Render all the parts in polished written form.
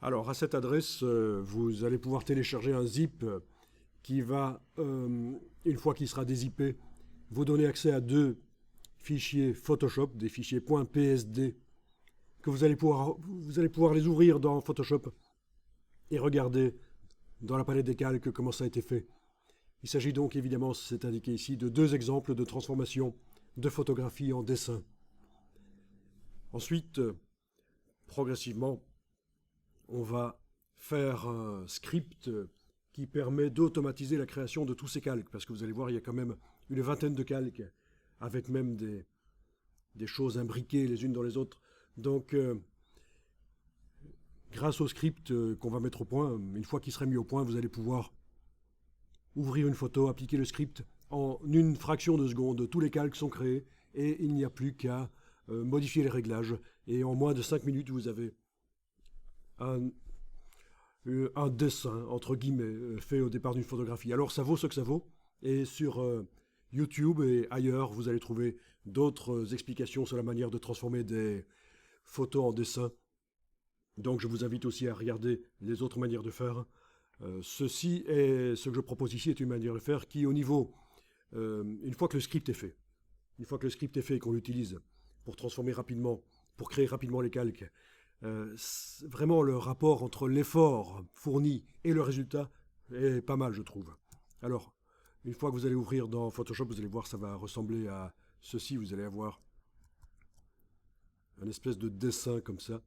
Alors, à cette adresse, vous allez pouvoir télécharger un zip qui va, une fois qu'il sera dézippé, vous donner accès à deux fichiers Photoshop, des fichiers .psd, que vous allez pouvoir les ouvrir dans Photoshop et regarder dans la palette des calques comment ça a été fait. Il s'agit donc évidemment, c'est indiqué ici, de deux exemples de transformation de photographie en dessin. Ensuite, progressivement, on va faire un script qui permet d'automatiser la création de tous ces calques, parce que vous allez voir, il y a quand même une vingtaine de calques, avec même des choses imbriquées les unes dans les autres. Donc, grâce au script qu'on va mettre au point, une fois qu'il sera mis au point, vous allez pouvoir ouvrir une photo, appliquer le script. En une fraction de seconde, tous les calques sont créés et il n'y a plus qu'à modifier les réglages. Et en moins de 5 minutes, vous avez un, un dessin, entre guillemets, fait au départ d'une photographie. Alors ça vaut ce que ça vaut. Et sur YouTube et ailleurs, vous allez trouver d'autres explications sur la manière de transformer des photos en dessin. Donc je vous invite aussi à regarder les autres manières de faire. Ceci est ce que je propose ici est une manière de faire qui, au niveau, une fois que le script est fait, et qu'on l'utilise pour transformer rapidement, pour créer rapidement les calques, vraiment le rapport entre l'effort fourni et le résultat est pas mal, je trouve. Alors, une fois que vous allez ouvrir dans Photoshop, vous allez voir, ça va ressembler à ceci. Vous allez avoir un espèce de dessin comme ça.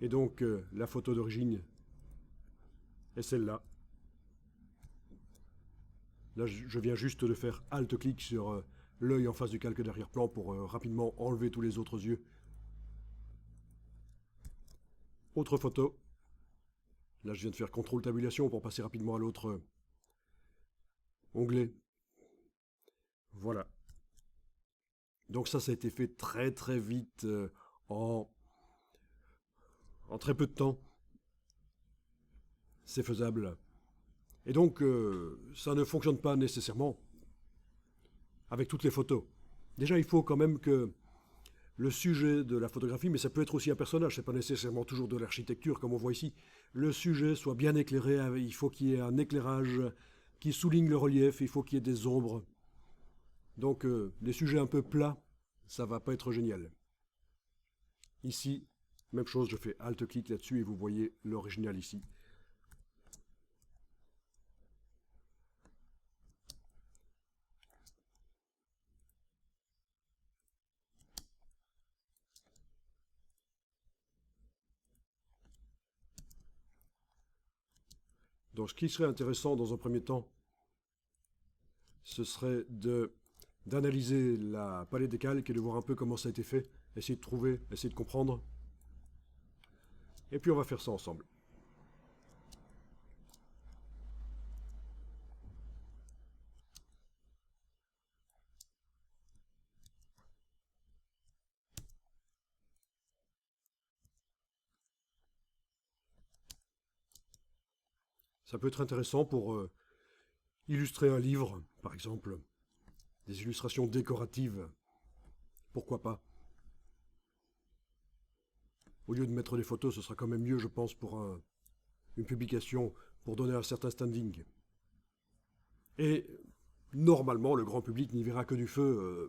Et donc, la photo d'origine est celle-là. Là, je viens juste de faire Alt-clic sur l'œil en face du calque d'arrière-plan pour rapidement enlever tous les autres yeux. Autre photo. Là, je viens de faire contrôle tabulation pour passer rapidement à l'autre onglet. Voilà. Donc ça a été fait très très vite en très peu de temps. C'est faisable. Et donc, ça ne fonctionne pas nécessairement avec toutes les photos. Déjà, il faut quand même que le sujet de la photographie, mais ça peut être aussi un personnage, c'est pas nécessairement toujours de l'architecture comme on voit ici, le sujet soit bien éclairé, il faut qu'il y ait un éclairage qui souligne le relief, il faut qu'il y ait des ombres. Donc les sujets un peu plats, ça va pas être génial. Ici, même chose, je fais Alt-clic là-dessus et vous voyez l'original ici. Donc ce qui serait intéressant dans un premier temps, ce serait d'analyser la palette des calques et de voir un peu comment ça a été fait, essayer de trouver, essayer de comprendre. Et puis on va faire ça ensemble. Ça peut être intéressant pour illustrer un livre, par exemple, des illustrations décoratives, pourquoi pas. Au lieu de mettre des photos, ce sera quand même mieux, je pense, pour une publication, pour donner un certain standing. Et normalement, le grand public n'y verra que du feu,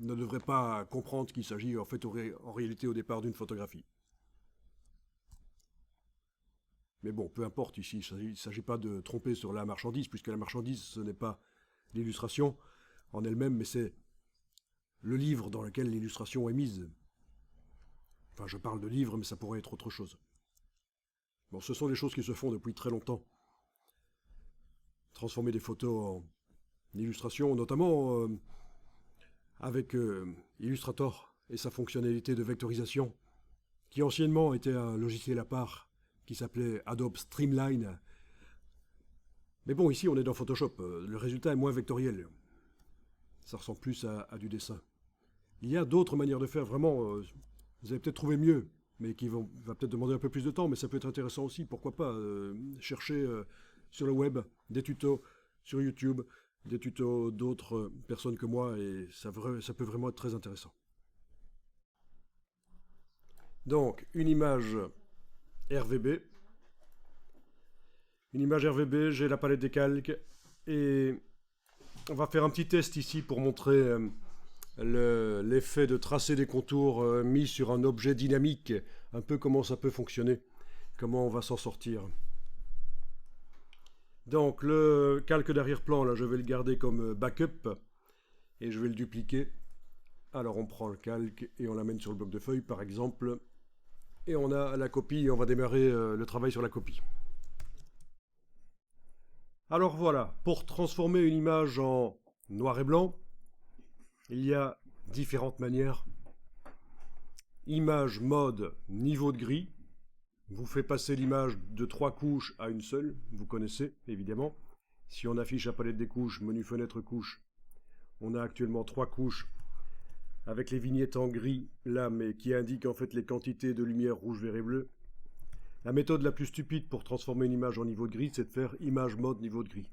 ne devrait pas comprendre qu'il s'agit en fait en réalité au départ d'une photographie. Mais bon, peu importe ici, il ne s'agit pas de tromper sur la marchandise, puisque la marchandise, ce n'est pas l'illustration en elle-même, mais c'est le livre dans lequel l'illustration est mise. Enfin, je parle de livre, mais ça pourrait être autre chose. Bon, ce sont des choses qui se font depuis très longtemps. Transformer des photos en illustration, notamment avec Illustrator et sa fonctionnalité de vectorisation, qui anciennement était un logiciel à part qui s'appelait Adobe Streamline. Mais bon, ici on est dans Photoshop, le résultat est moins vectoriel. Ça ressemble plus à du dessin. Il y a d'autres manières de faire, vraiment, vous allez peut-être trouver mieux, mais qui va peut-être demander un peu plus de temps, mais ça peut être intéressant aussi, pourquoi pas, chercher sur le web des tutos sur YouTube, des tutos d'autres personnes que moi, et ça peut vraiment être très intéressant. Donc, une image RVB. Une image RVB, j'ai la palette des calques et on va faire un petit test ici pour montrer l'effet de tracer des contours mis sur un objet dynamique, un peu comment ça peut fonctionner, comment on va s'en sortir. Donc le calque d'arrière-plan, là je vais le garder comme backup et je vais le dupliquer. Alors on prend le calque et on l'amène sur le bloc de feuilles par exemple et on a la copie et on va démarrer le travail sur la copie. Alors voilà, pour transformer une image en noir et blanc, il y a différentes manières. Image, mode, niveau de gris. Vous fait passer l'image de 3 couches à une seule, vous connaissez évidemment. Si on affiche la palette des couches, menu fenêtre couche, on a actuellement 3 couches avec les vignettes en gris là, mais qui indiquent en fait les quantités de lumière rouge, vert et bleu. La méthode la plus stupide pour transformer une image en niveau de gris, c'est de faire image, mode, niveau de gris.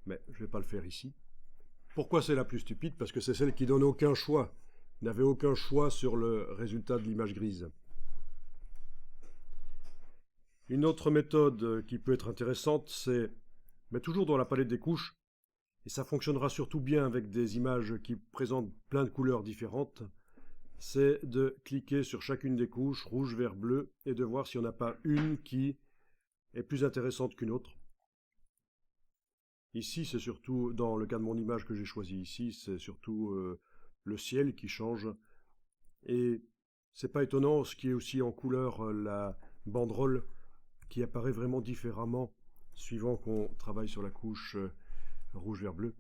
Mais je ne vais pas le faire ici. Pourquoi c'est la plus stupide? Parce que c'est celle qui donne aucun choix, n'avait aucun choix sur le résultat de l'image grise. Une autre méthode qui peut être intéressante, c'est toujours dans la palette des couches, et ça fonctionnera surtout bien avec des images qui présentent plein de couleurs différentes, c'est de cliquer sur chacune des couches, rouge, vert, bleu, et de voir s'il n'y en a pas une qui est plus intéressante qu'une autre. Ici, c'est surtout, dans le cas de mon image que j'ai choisie ici, c'est surtout le ciel qui change. Et c'est pas étonnant, ce qui est aussi en couleur, la banderole qui apparaît vraiment différemment suivant qu'on travaille sur la couche rouge, vert, bleu.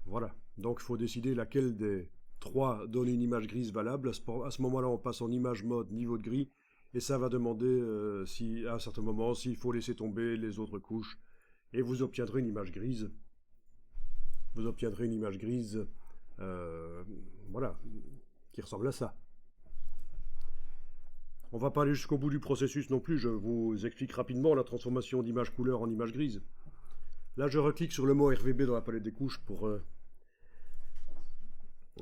Voilà, donc il faut décider laquelle des 3 donne une image grise valable. À ce moment-là, on passe en image mode niveau de gris, et ça va demander si, à un certain moment s'il faut laisser tomber les autres couches, et vous obtiendrez une image grise. Vous obtiendrez une image grise, voilà, qui ressemble à ça. On ne va pas aller jusqu'au bout du processus non plus, je vous explique rapidement la transformation d'image couleur en image grise. Là, je reclique sur le mot RVB dans la palette des couches pour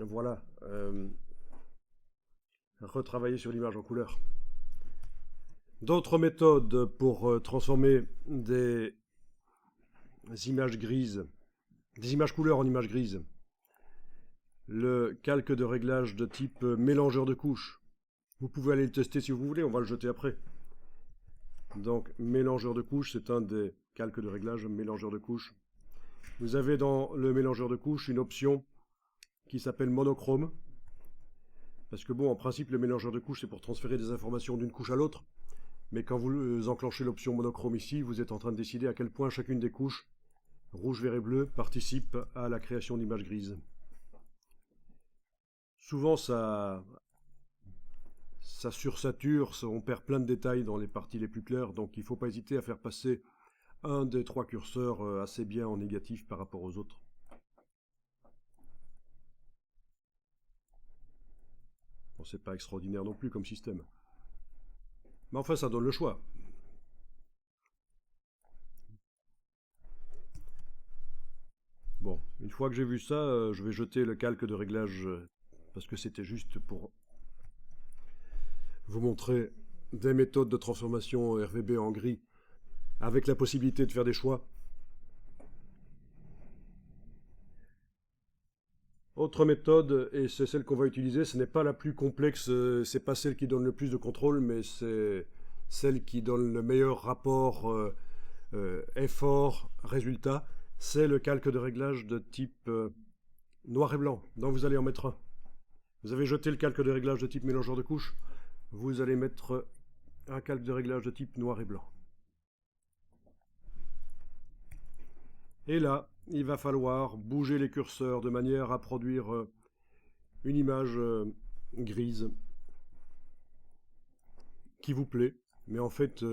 voilà, retravailler sur l'image en couleur. D'autres méthodes pour transformer des images grises, des images couleurs en images grises. Le calque de réglage de type mélangeur de couches. Vous pouvez aller le tester si vous voulez, on va le jeter après. Donc, mélangeur de couches, c'est un des calques de réglage, mélangeur de couches. Vous avez dans le mélangeur de couches une option qui s'appelle monochrome. Parce que bon, en principe, le mélangeur de couches, c'est pour transférer des informations d'une couche à l'autre. Mais quand vous enclenchez l'option monochrome ici, vous êtes en train de décider à quel point chacune des couches, rouge, vert et bleu, participe à la création d'images grises. Souvent, ça sursature, on perd plein de détails dans les parties les plus claires, donc il ne faut pas hésiter à faire passer un des 3 curseurs assez bien en négatif par rapport aux autres. Bon, c'est pas extraordinaire non plus comme système. Mais enfin, ça donne le choix. Bon, une fois que j'ai vu ça, je vais jeter le calque de réglage parce que c'était juste pour vous montrer des méthodes de transformation RVB en gris avec la possibilité de faire des choix. Autre méthode, et c'est celle qu'on va utiliser, ce n'est pas la plus complexe, c'est pas celle qui donne le plus de contrôle, mais c'est celle qui donne le meilleur rapport effort-résultat, c'est le calque de réglage de type noir et blanc. Donc vous allez en mettre un. Vous avez jeté le calque de réglage de type mélangeur de couches, vous allez mettre un calque de réglage de type noir et blanc. Et là, il va falloir bouger les curseurs de manière à produire une image grise qui vous plaît. Mais en fait,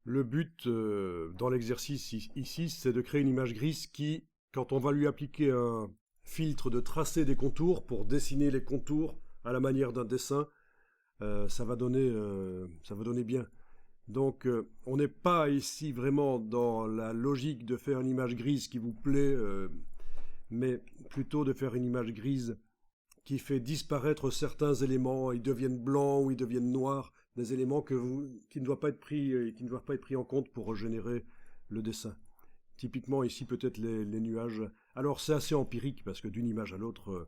le but dans l'exercice ici, c'est de créer une image grise qui, quand on va lui appliquer un filtre de tracer des contours pour dessiner les contours à la manière d'un dessin, ça va donner bien. Donc on n'est pas ici vraiment dans la logique de faire une image grise qui vous plaît, mais plutôt de faire une image grise qui fait disparaître certains éléments, ils deviennent blancs ou ils deviennent noirs, des éléments qui ne doivent pas être pris en compte pour générer le dessin. Typiquement ici peut-être les nuages. Alors c'est assez empirique parce que d'une image à l'autre,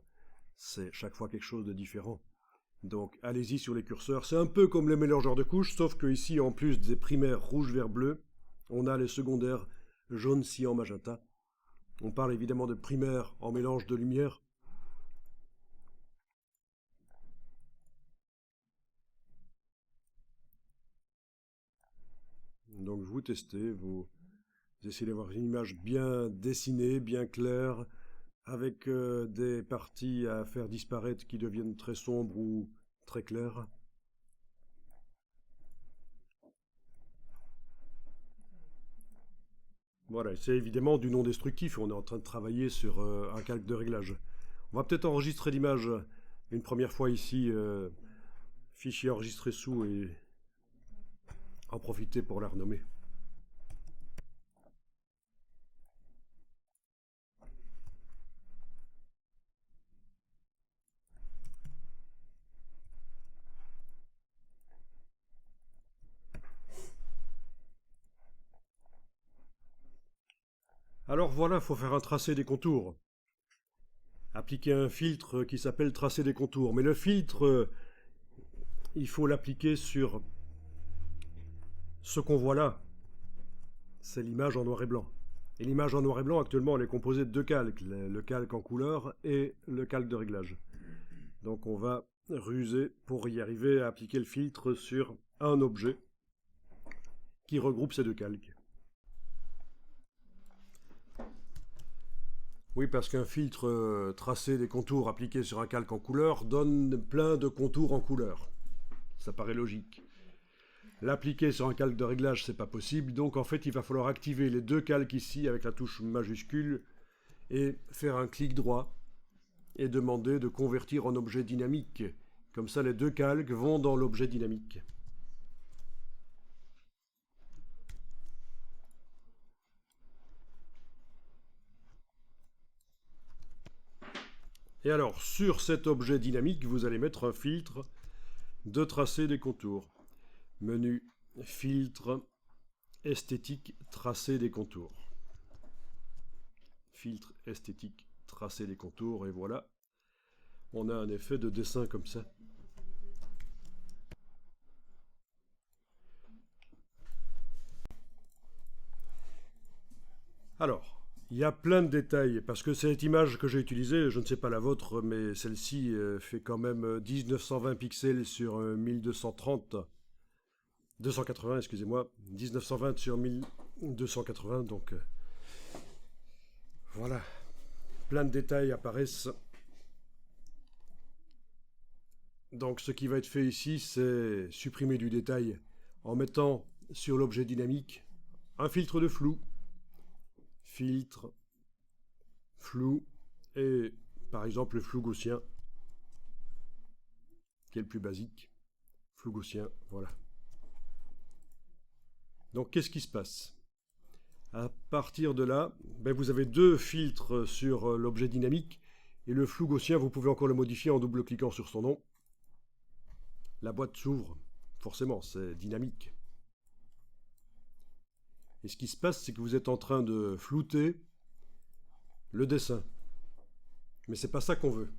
c'est chaque fois quelque chose de différent. Donc allez-y sur les curseurs. C'est un peu comme les mélangeurs de couches, sauf que ici en plus des primaires rouge, vert, bleu, on a les secondaires jaune, cyan, magenta. On parle évidemment de primaires en mélange de lumière. Donc vous testez, vous essayez d'avoir une image bien dessinée, bien claire, avec des parties à faire disparaître qui deviennent très sombres ou très claires. Voilà, c'est évidemment du non destructif. On est en train de travailler sur un calque de réglage. On va peut-être enregistrer l'image une première fois ici, fichier enregistré sous, et en profiter pour la renommer. Alors voilà, il faut faire un tracé des contours. Appliquer un filtre qui s'appelle tracé des contours. Mais le filtre, il faut l'appliquer sur ce qu'on voit là. C'est l'image en noir et blanc. Et l'image en noir et blanc, actuellement, elle est composée de deux calques, le calque en couleur et le calque de réglage. Donc on va ruser pour y arriver à appliquer le filtre sur un objet qui regroupe ces deux calques. Oui, parce qu'un filtre tracé des contours appliqué sur un calque en couleur donne plein de contours en couleur. Ça paraît logique. L'appliquer sur un calque de réglage, c'est pas possible, donc en fait il va falloir activer les deux calques ici avec la touche majuscule et faire un clic droit et demander de convertir en objet dynamique. Comme ça les deux calques vont dans l'objet dynamique. Et alors, sur cet objet dynamique, vous allez mettre un filtre de tracé des contours. Menu filtre esthétique tracé des contours. Filtre esthétique tracé des contours, et voilà, on a un effet de dessin comme ça. Alors, il y a plein de détails, parce que cette image que j'ai utilisée, je ne sais pas la vôtre, mais celle-ci fait quand même 1920 pixels sur 1230. 280, excusez-moi, 1920 sur 1280, donc voilà, plein de détails apparaissent. Donc ce qui va être fait ici, c'est supprimer du détail en mettant sur l'objet dynamique un filtre de flou, filtre, flou, et par exemple le flou gaussien, qui est le plus basique, flou gaussien, voilà. Donc qu'est-ce qui se passe? À partir de là, vous avez deux filtres sur l'objet dynamique, et le flou gaussien, vous pouvez encore le modifier en double-cliquant sur son nom. La boîte s'ouvre, forcément, c'est dynamique. Et ce qui se passe, c'est que vous êtes en train de flouter le dessin. Mais c'est pas ça qu'on veut.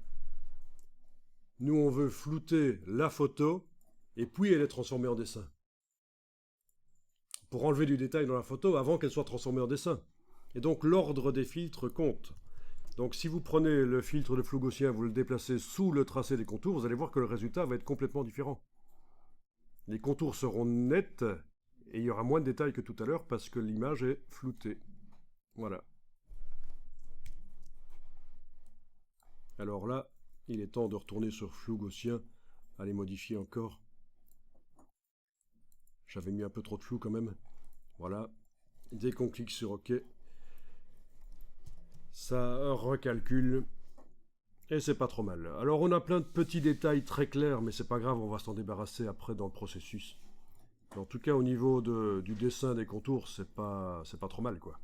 Nous, on veut flouter la photo, et puis elle est transformée en dessin. Pour enlever du détail dans la photo avant qu'elle soit transformée en dessin. Et donc l'ordre des filtres compte. Donc si vous prenez le filtre de flou gaussien, vous le déplacez sous le tracé des contours, vous allez voir que le résultat va être complètement différent. Les contours seront nets et il y aura moins de détails que tout à l'heure parce que l'image est floutée. Voilà. Alors là, il est temps de retourner sur flou gaussien, à les modifier encore. J'avais mis un peu trop de flou quand même. Voilà. Dès qu'on clique sur OK, ça recalcule. Et c'est pas trop mal. Alors on a plein de petits détails très clairs, mais c'est pas grave, on va s'en débarrasser après dans le processus. En tout cas, au niveau du dessin des contours, c'est pas trop mal, quoi.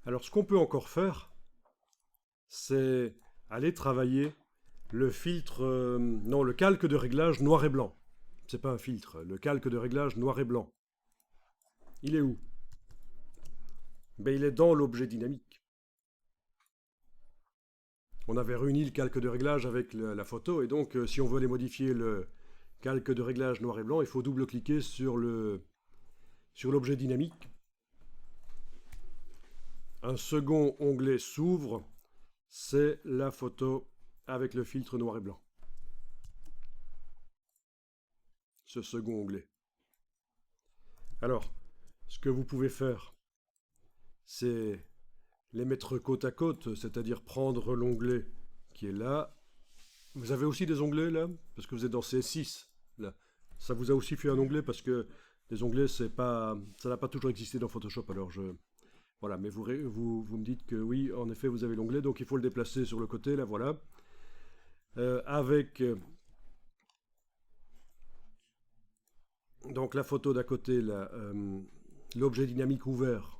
Alors, ce qu'on peut encore faire, c'est aller travailler le filtre, non, le calque de réglage noir et blanc. C'est pas un filtre, le calque de réglage noir et blanc. Il est où? Ben, il est dans l'objet dynamique. On avait réuni le calque de réglage avec la photo, et donc si on veut aller modifier le calque de réglage noir et blanc, il faut double-cliquer sur l'objet dynamique. Un second onglet s'ouvre, c'est la photo avec le filtre noir et blanc. Ce second onglet. Alors, ce que vous pouvez faire, c'est les mettre côte à côte, c'est-à-dire prendre l'onglet qui est là. Vous avez aussi des onglets là, parce que vous êtes dans CS6 là. Ça vous a aussi fait un onglet parce que les onglets, ça n'a pas toujours existé dans Photoshop. Alors voilà, mais vous me dites que oui, en effet, vous avez l'onglet, donc il faut le déplacer sur le côté là, voilà. Avec donc la photo d'à côté là, l'objet dynamique ouvert.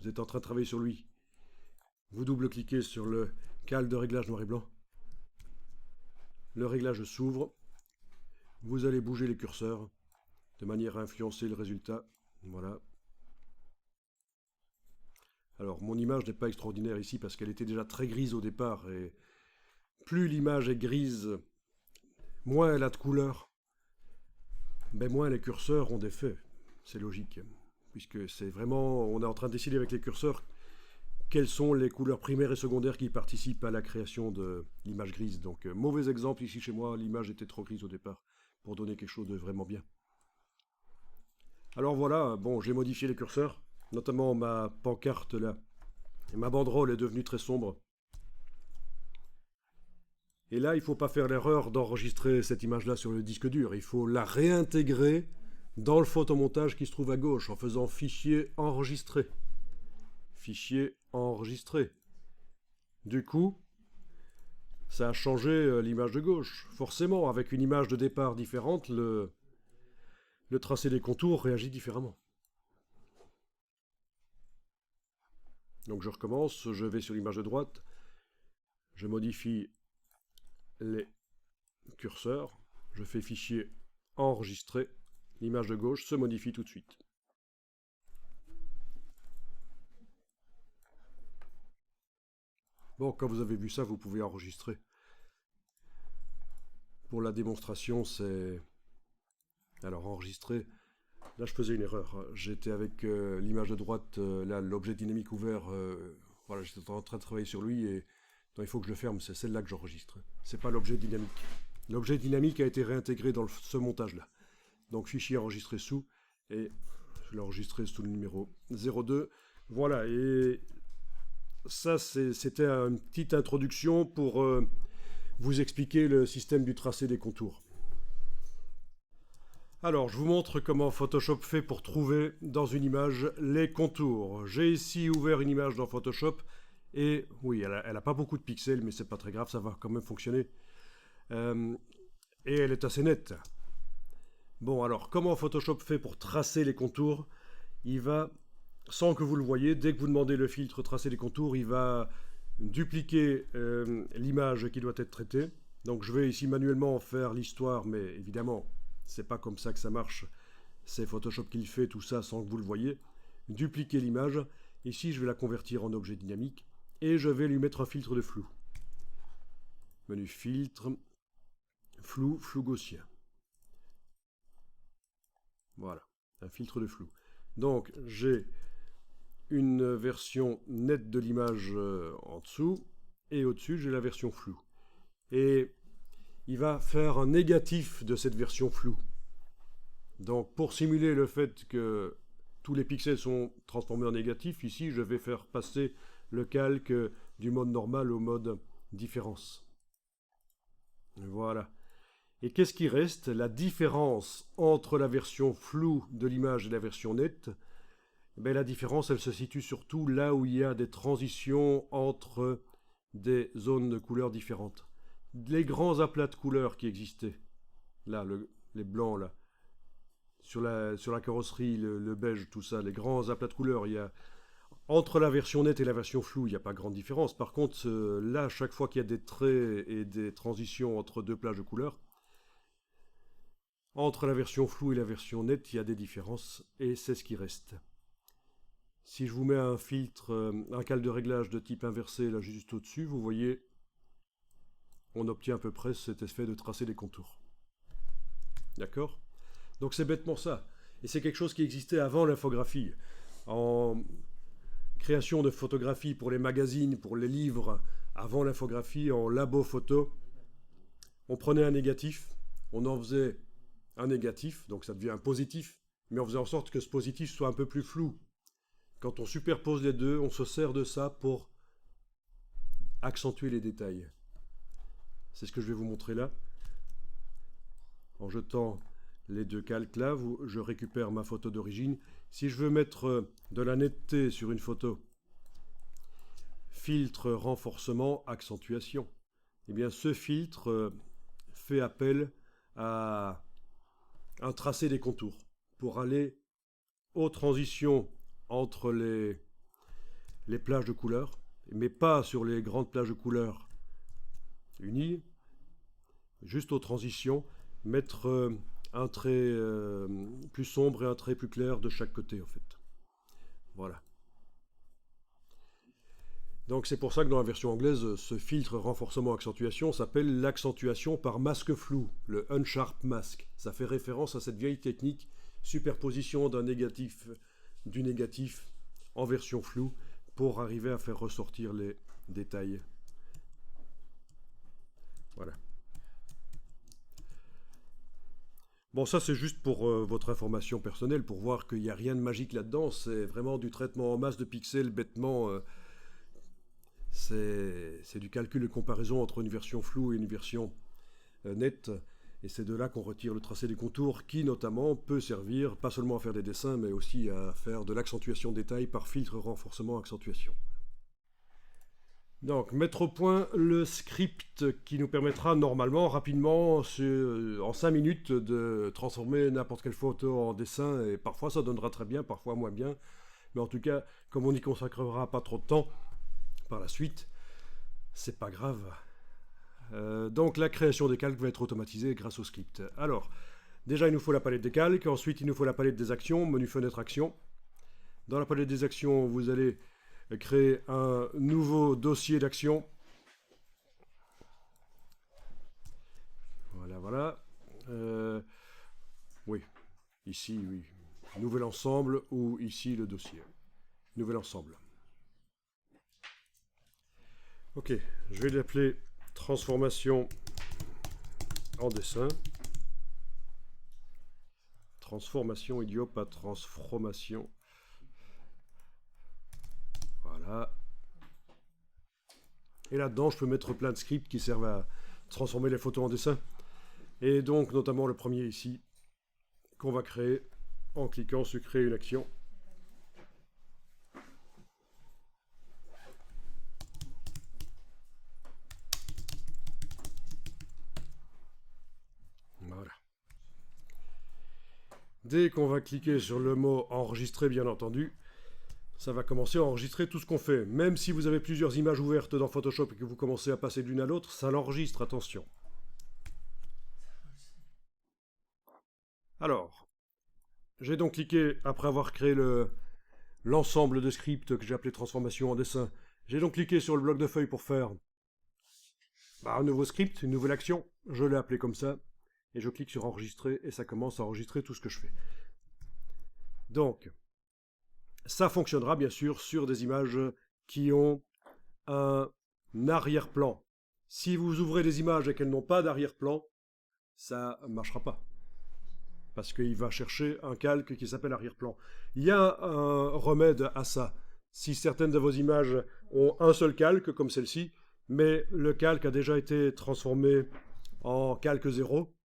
Vous êtes en train de travailler sur lui. Vous double-cliquez sur le calque de réglage noir et blanc. Le réglage s'ouvre. Vous allez bouger les curseurs de manière à influencer le résultat. Voilà. Alors, mon image n'est pas extraordinaire ici parce qu'elle était déjà très grise au départ. Et plus l'image est grise, moins elle a de couleur, mais moins les curseurs ont d'effet. C'est logique. Puisque c'est vraiment, on est en train de décider avec les curseurs quelles sont les couleurs primaires et secondaires qui participent à la création de l'image grise. Donc, mauvais exemple ici chez moi, l'image était trop grise au départ pour donner quelque chose de vraiment bien. Alors voilà, bon, j'ai modifié les curseurs, notamment ma pancarte là. Et ma banderole est devenue très sombre. Et là, il ne faut pas faire l'erreur d'enregistrer cette image-là sur le disque dur. Il faut la réintégrer dans le photomontage qui se trouve à gauche en faisant fichier enregistré. Fichier enregistré. Du coup, ça a changé l'image de gauche. Forcément, avec une image de départ différente, le tracé des contours réagit différemment. Donc je recommence, je vais sur l'image de droite, je modifie les curseurs, je fais fichier enregistré, l'image de gauche se modifie tout de suite. Bon, quand vous avez vu ça, vous pouvez enregistrer. Pour la démonstration, c'est... Alors enregistrer, là je faisais une erreur. J'étais avec l'image de droite, là l'objet dynamique ouvert, voilà, j'étais en train de travailler sur lui et donc, il faut que je le ferme, c'est celle-là que j'enregistre. C'est pas l'objet dynamique. L'objet dynamique a été réintégré dans ce montage-là. Donc fichier enregistré sous, et je l'ai enregistré sous le numéro 02. Voilà, et ça c'était une petite introduction pour vous expliquer le système du tracé des contours. Alors, je vous montre comment Photoshop fait pour trouver dans une image les contours. J'ai ici ouvert une image dans Photoshop et oui, elle n'a pas beaucoup de pixels, mais c'est pas très grave, ça va quand même fonctionner. Et elle est assez nette. Bon, alors, comment Photoshop fait pour tracer les contours? Il va, sans que vous le voyez, dès que vous demandez le filtre tracer les contours, il va dupliquer l'image qui doit être traitée. Donc, je vais ici manuellement faire l'histoire, mais évidemment, c'est pas comme ça que ça marche. C'est Photoshop qui le fait, tout ça, sans que vous le voyez. Dupliquer l'image. Ici, je vais la convertir en objet dynamique. Et je vais lui mettre un filtre de flou. Menu filtre. Flou, flou gaussien. Voilà, un filtre de flou. Donc, j'ai une version nette de l'image en dessous. Et au-dessus, j'ai la version floue. Et il va faire un négatif de cette version floue. Donc pour simuler le fait que tous les pixels sont transformés en négatif, ici je vais faire passer le calque du mode normal au mode différence. Voilà. Et qu'est-ce qui reste? La différence entre la version floue de l'image et la version nette. Ben, la différence, elle se situe surtout là où il y a des transitions entre des zones de couleurs différentes. les grands aplats de couleurs qui existaient, là, les blancs, là, sur la carrosserie, le beige, tout ça, les grands aplats de couleurs, entre la version nette et la version floue, il n'y a pas grande différence. Par contre, là, chaque fois qu'il y a des traits et des transitions entre deux plages de couleurs, entre la version floue et la version nette, il y a des différences, et c'est ce qui reste. Si je vous mets un filtre, un cal de réglage de type inversé, là juste au-dessus, vous voyez, on obtient à peu près cet effet de tracer des contours. D'accord? Donc c'est bêtement ça. Et c'est quelque chose qui existait avant l'infographie. En création de photographies pour les magazines, pour les livres, avant l'infographie, en labo photo, on prenait un négatif, on en faisait un négatif, donc ça devient un positif, mais on faisait en sorte que ce positif soit un peu plus flou. Quand on superpose les deux, on se sert de ça pour accentuer les détails. C'est ce que je vais vous montrer là. En jetant les deux calques là, je récupère ma photo d'origine. Si je veux mettre de la netteté sur une photo, filtre, renforcement, accentuation, eh bien ce filtre fait appel à un tracé des contours pour aller aux transitions entre les plages de couleurs, mais pas sur les grandes plages de couleurs unies, juste aux transitions, mettre un trait plus sombre et un trait plus clair de chaque côté en fait. Voilà. Donc c'est pour ça que dans la version anglaise, ce filtre renforcement-accentuation s'appelle l'accentuation par masque flou, le unsharp mask. Ça fait référence à cette vieille technique, superposition du négatif en version floue pour arriver à faire ressortir les détails. Voilà. Bon, ça c'est juste pour votre information personnelle, pour voir qu'il n'y a rien de magique là-dedans, c'est vraiment du traitement en masse de pixels bêtement. C'est du calcul de comparaison entre une version floue et une version nette, et c'est de là qu'on retire le tracé des contours qui notamment peut servir pas seulement à faire des dessins, mais aussi à faire de l'accentuation de détails par filtre renforcement accentuation. Donc, mettre au point le script qui nous permettra normalement, rapidement, en 5 minutes, de transformer n'importe quelle photo en dessin, et parfois ça donnera très bien, parfois moins bien, mais en tout cas, comme on n'y consacrera pas trop de temps, par la suite, c'est pas grave. Donc la création des calques va être automatisée grâce au script. Alors, déjà il nous faut la palette des calques, ensuite il nous faut la palette des actions, menu fenêtre action. Dans la palette des actions, vous allez créer un nouveau dossier d'action. Voilà, voilà. Oui, ici, oui. Nouvel ensemble ou ici le dossier. Nouvel ensemble. Ok, je vais l'appeler transformation en dessin. Transformation, idiot, pas transformation. Voilà. Et là-dedans, je peux mettre plein de scripts qui servent à transformer les photos en dessin. Et donc, notamment le premier ici, qu'on va créer en cliquant sur créer une action. Voilà. Dès qu'on va cliquer sur le mot enregistrer, bien entendu, ça va commencer à enregistrer tout ce qu'on fait. Même si vous avez plusieurs images ouvertes dans Photoshop et que vous commencez à passer d'une à l'autre, ça l'enregistre, attention. Alors, j'ai donc cliqué, après avoir créé l'ensemble de scripts que j'ai appelé transformation en dessin, j'ai donc cliqué sur le bloc de feuilles pour faire un nouveau script, une nouvelle action. Je l'ai appelé comme ça, et je clique sur enregistrer, et ça commence à enregistrer tout ce que je fais. Donc, ça fonctionnera bien sûr sur des images qui ont un arrière-plan. Si vous ouvrez des images et qu'elles n'ont pas d'arrière-plan, ça ne marchera pas. Parce qu'il va chercher un calque qui s'appelle arrière-plan. Il y a un remède à ça. Si certaines de vos images ont un seul calque, comme celle-ci, mais le calque a déjà été transformé en calque 0,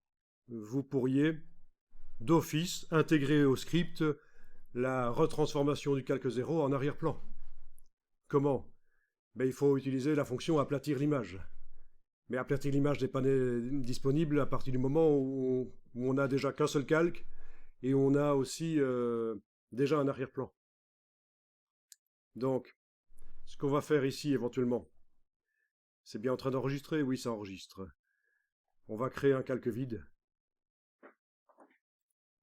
vous pourriez d'office intégrer au script la retransformation du calque 0 en arrière-plan. Comment? Il faut utiliser la fonction aplatir l'image. Mais aplatir l'image n'est pas disponible à partir du moment où on n'a déjà qu'un seul calque et on a aussi déjà un arrière-plan. Donc, ce qu'on va faire ici éventuellement, c'est bien en train d'enregistrer? Oui, ça enregistre. On va créer un calque vide.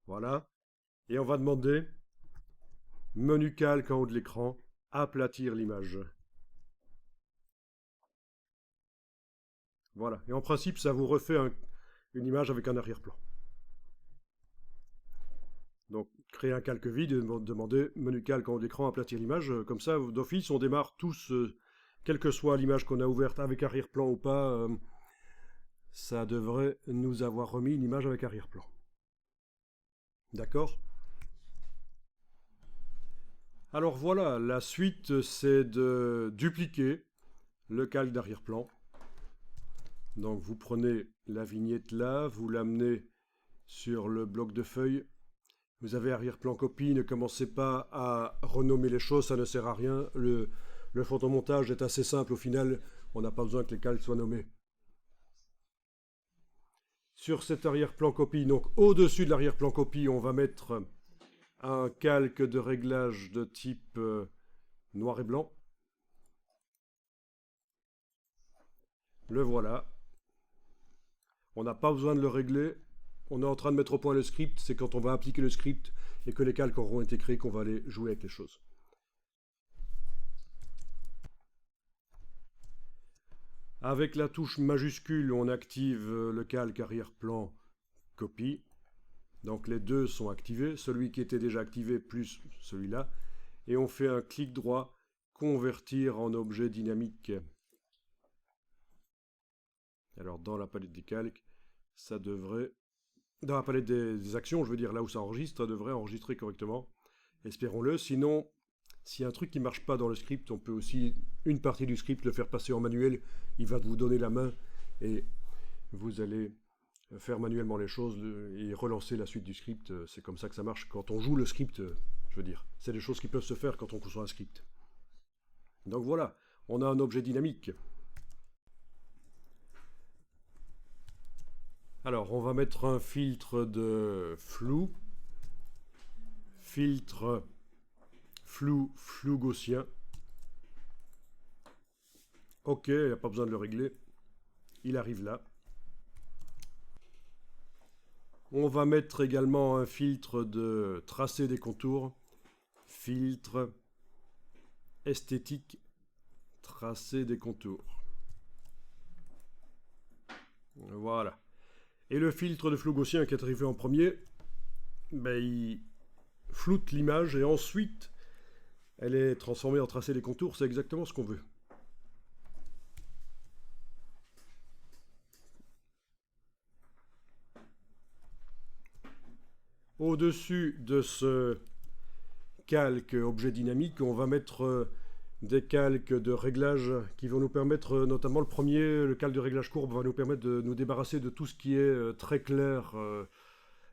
Voilà. Et on va demander, menu calque en haut de l'écran, aplatir l'image. Voilà. Et en principe, ça vous refait une image avec un arrière-plan. Donc, créer un calque vide et demander menu calque en haut de l'écran, aplatir l'image. Comme ça, d'office, on démarre tous, quelle que soit l'image qu'on a ouverte avec arrière-plan ou pas, ça devrait nous avoir remis une image avec arrière-plan. D'accord? Alors voilà, la suite, c'est de dupliquer le calque d'arrière-plan. Donc vous prenez la vignette là, vous l'amenez sur le bloc de feuilles. Vous avez arrière-plan copie, ne commencez pas à renommer les choses, ça ne sert à rien. Le photomontage est assez simple au final, on n'a pas besoin que les calques soient nommés. Sur cet arrière-plan copie, donc au-dessus de l'arrière-plan copie, on va mettre un calque de réglage de type noir et blanc. Le voilà. On n'a pas besoin de le régler. On est en train de mettre au point le script. C'est quand on va appliquer le script et que les calques auront été créés qu'on va aller jouer avec les choses. Avec la touche majuscule, on active le calque arrière-plan copie. Donc les deux sont activés, celui qui était déjà activé plus celui-là. Et on fait un clic droit, convertir en objet dynamique. Alors dans la palette des calques, ça devrait... Dans la palette des actions, je veux dire là où ça enregistre, ça devrait enregistrer correctement. Espérons-le. Sinon, s'il y a un truc qui ne marche pas dans le script, on peut aussi, une partie du script, le faire passer en manuel. Il va vous donner la main et vous allez faire manuellement les choses et relancer la suite du script. C'est comme ça que ça marche. Quand on joue le script, je veux dire, c'est des choses qui peuvent se faire quand on conçoit un script. Donc voilà, on a un objet dynamique. Alors, on va mettre un filtre de flou. Filtre flou gaussien. Ok, il n'y a pas besoin de le régler. Il arrive là. On va mettre également un filtre de tracé des contours. Filtre esthétique, tracé des contours. Voilà. Et le filtre de flou gaussien qui est arrivé en premier, ben, il floute l'image et ensuite elle est transformée en tracé des contours. C'est exactement ce qu'on veut. Au-dessus de ce calque objet dynamique, on va mettre des calques de réglage qui vont nous permettre, notamment le premier, le calque de réglage courbe, va nous permettre de nous débarrasser de tout ce qui est très clair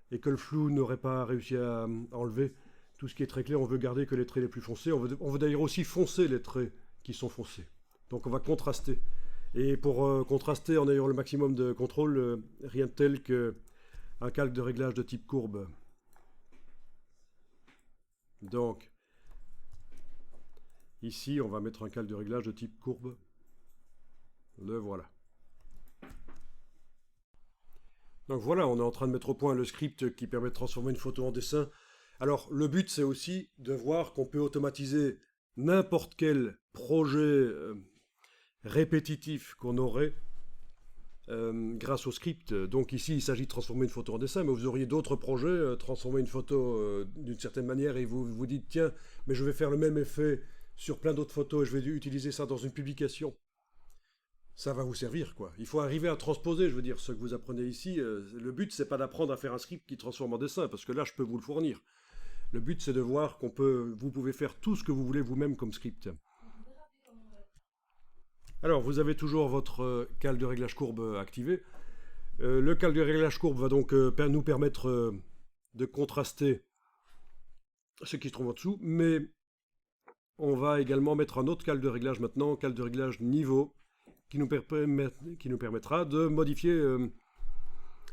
et que le flou n'aurait pas réussi à enlever. Tout ce qui est très clair, on veut garder que les traits les plus foncés. On veut d'ailleurs aussi foncer les traits qui sont foncés. Donc on va contraster. Et pour contraster en ayant le maximum de contrôle, rien de tel qu'un calque de réglage de type courbe. Donc, ici, on va mettre un calque de réglage de type courbe. Le voilà. Donc voilà, on est en train de mettre au point le script qui permet de transformer une photo en dessin. Alors, le but, c'est aussi de voir qu'on peut automatiser n'importe quel projet répétitif qu'on aurait grâce au script. Donc ici, il s'agit de transformer une photo en dessin, mais vous auriez d'autres projets, transformer une photo d'une certaine manière, et vous vous dites, tiens, mais je vais faire le même effet sur plein d'autres photos, et je vais utiliser ça dans une publication. Ça va vous servir, quoi. Il faut arriver à transposer, je veux dire, ce que vous apprenez ici. Le but, c'est pas d'apprendre à faire un script qui transforme en dessin, parce que là, je peux vous le fournir. Le but, c'est de voir vous pouvez faire tout ce que vous voulez vous-même comme script. Alors, vous avez toujours votre calque de réglage courbe activé. Le calque de réglage courbe va donc nous permettre de contraster ce qui se trouve en dessous, mais on va également mettre un autre calque de réglage maintenant, calque de réglage niveau, qui nous permettra de modifier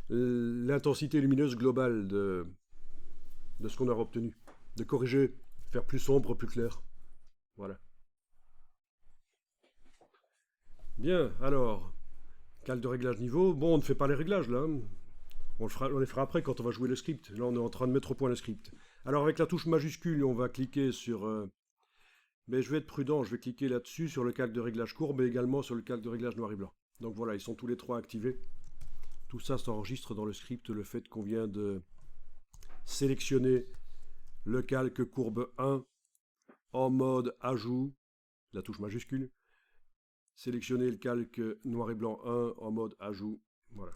l'intensité lumineuse globale de ce qu'on aura obtenu. De corriger, faire plus sombre, plus clair. Voilà. Bien, alors, calque de réglage niveau. Bon, on ne fait pas les réglages là. On les fera après quand on va jouer le script. Là, on est en train de mettre au point le script. Alors, avec la touche majuscule, on va cliquer sur... mais je vais être prudent, je vais cliquer là-dessus, sur le calque de réglage courbe et également sur le calque de réglage noir et blanc. Donc voilà, ils sont tous les trois activés. Tout ça s'enregistre dans le script, le fait qu'on vient de sélectionner le calque courbe 1 en mode ajout, la touche majuscule. Sélectionner le calque noir et blanc 1 en mode ajout. Voilà.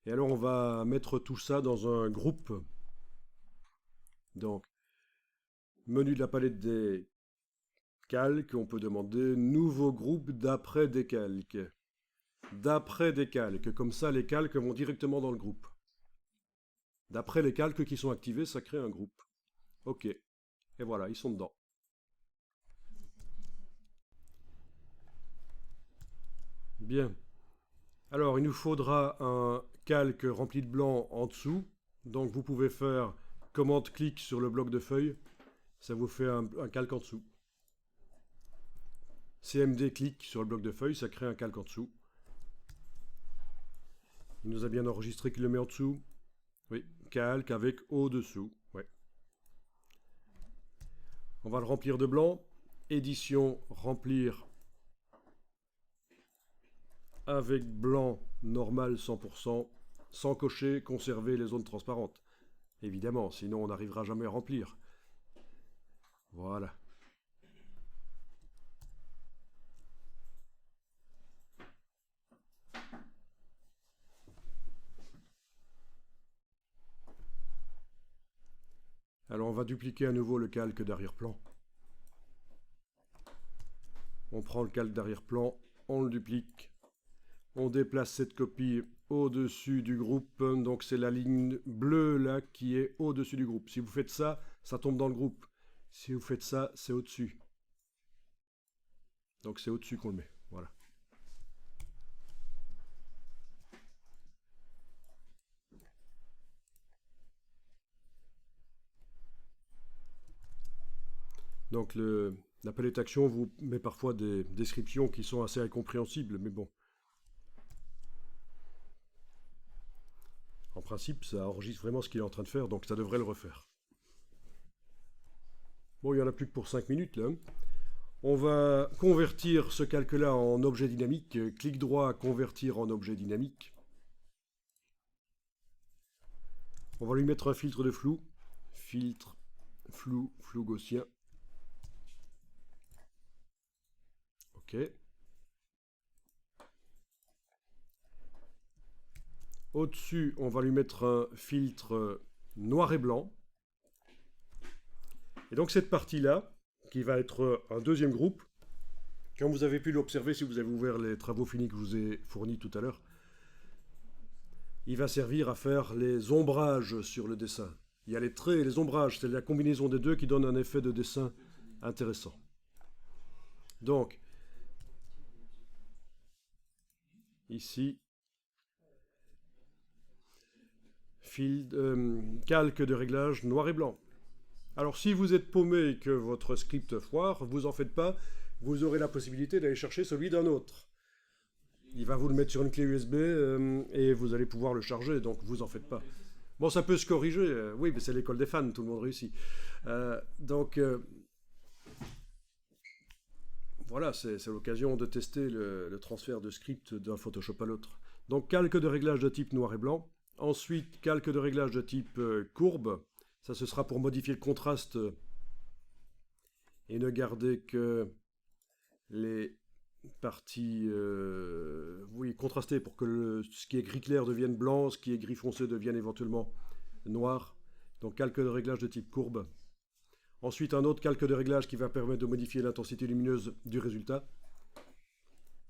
Et alors on va mettre tout ça dans un groupe. Donc, menu de la palette des calques, on peut demander nouveau groupe d'après des calques. D'après des calques, comme ça les calques vont directement dans le groupe. D'après les calques qui sont activés, ça crée un groupe. Ok. Et voilà, ils sont dedans. Bien. Alors, il nous faudra un calque rempli de blanc en dessous. Donc, vous pouvez faire commande-clic sur le bloc de feuilles. Ça vous fait un calque en dessous. CMD clic sur le bloc de feuilles, ça crée un calque en dessous. Il nous a bien enregistré qu'il le met en dessous. Oui, calque avec au-dessous. Ouais. On va le remplir de blanc. Édition, remplir avec blanc normal 100%, sans cocher, conserver les zones transparentes. Évidemment, sinon on n'arrivera jamais à remplir. Voilà. Alors on va dupliquer à nouveau le calque d'arrière-plan. On prend le calque d'arrière-plan, on le duplique. On déplace cette copie au-dessus du groupe. Donc c'est la ligne bleue là qui est au-dessus du groupe. Si vous faites ça, ça tombe dans le groupe. Si vous faites ça, c'est au-dessus. Donc c'est au-dessus qu'on le met. Voilà. Donc la palette action vous met parfois des descriptions qui sont assez incompréhensibles, mais bon. En principe, ça enregistre vraiment ce qu'il est en train de faire, donc ça devrait le refaire. Bon, il n'y en a plus que pour 5 minutes là. On va convertir ce calque-là en objet dynamique. Clic droit, convertir en objet dynamique. On va lui mettre un filtre de flou. Filtre, flou, flou gaussien. Ok. Au-dessus, on va lui mettre un filtre noir et blanc. Et donc cette partie-là, qui va être un deuxième groupe, comme vous avez pu l'observer si vous avez ouvert les travaux finis que je vous ai fournis tout à l'heure, il va servir à faire les ombrages sur le dessin. Il y a les traits et les ombrages, c'est la combinaison des deux qui donne un effet de dessin intéressant. Donc, ici, calque de réglage noir et blanc. Alors si vous êtes paumé et que votre script foire, vous en faites pas, vous aurez la possibilité d'aller chercher celui d'un autre. Il va vous le mettre sur une clé USB et vous allez pouvoir le charger, donc vous en faites pas. Bon, ça peut se corriger, oui, mais c'est l'école des fans, tout le monde réussit. Voilà, c'est l'occasion de tester le transfert de script d'un Photoshop à l'autre. Donc calque de réglage de type noir et blanc. Ensuite, calque de réglage de type courbe. Ça, ce sera pour modifier le contraste et ne garder que les parties contrastées pour que ce qui est gris clair devienne blanc, ce qui est gris foncé devienne éventuellement noir. Donc calque de réglage de type courbe. Ensuite, un autre calque de réglage qui va permettre de modifier l'intensité lumineuse du résultat.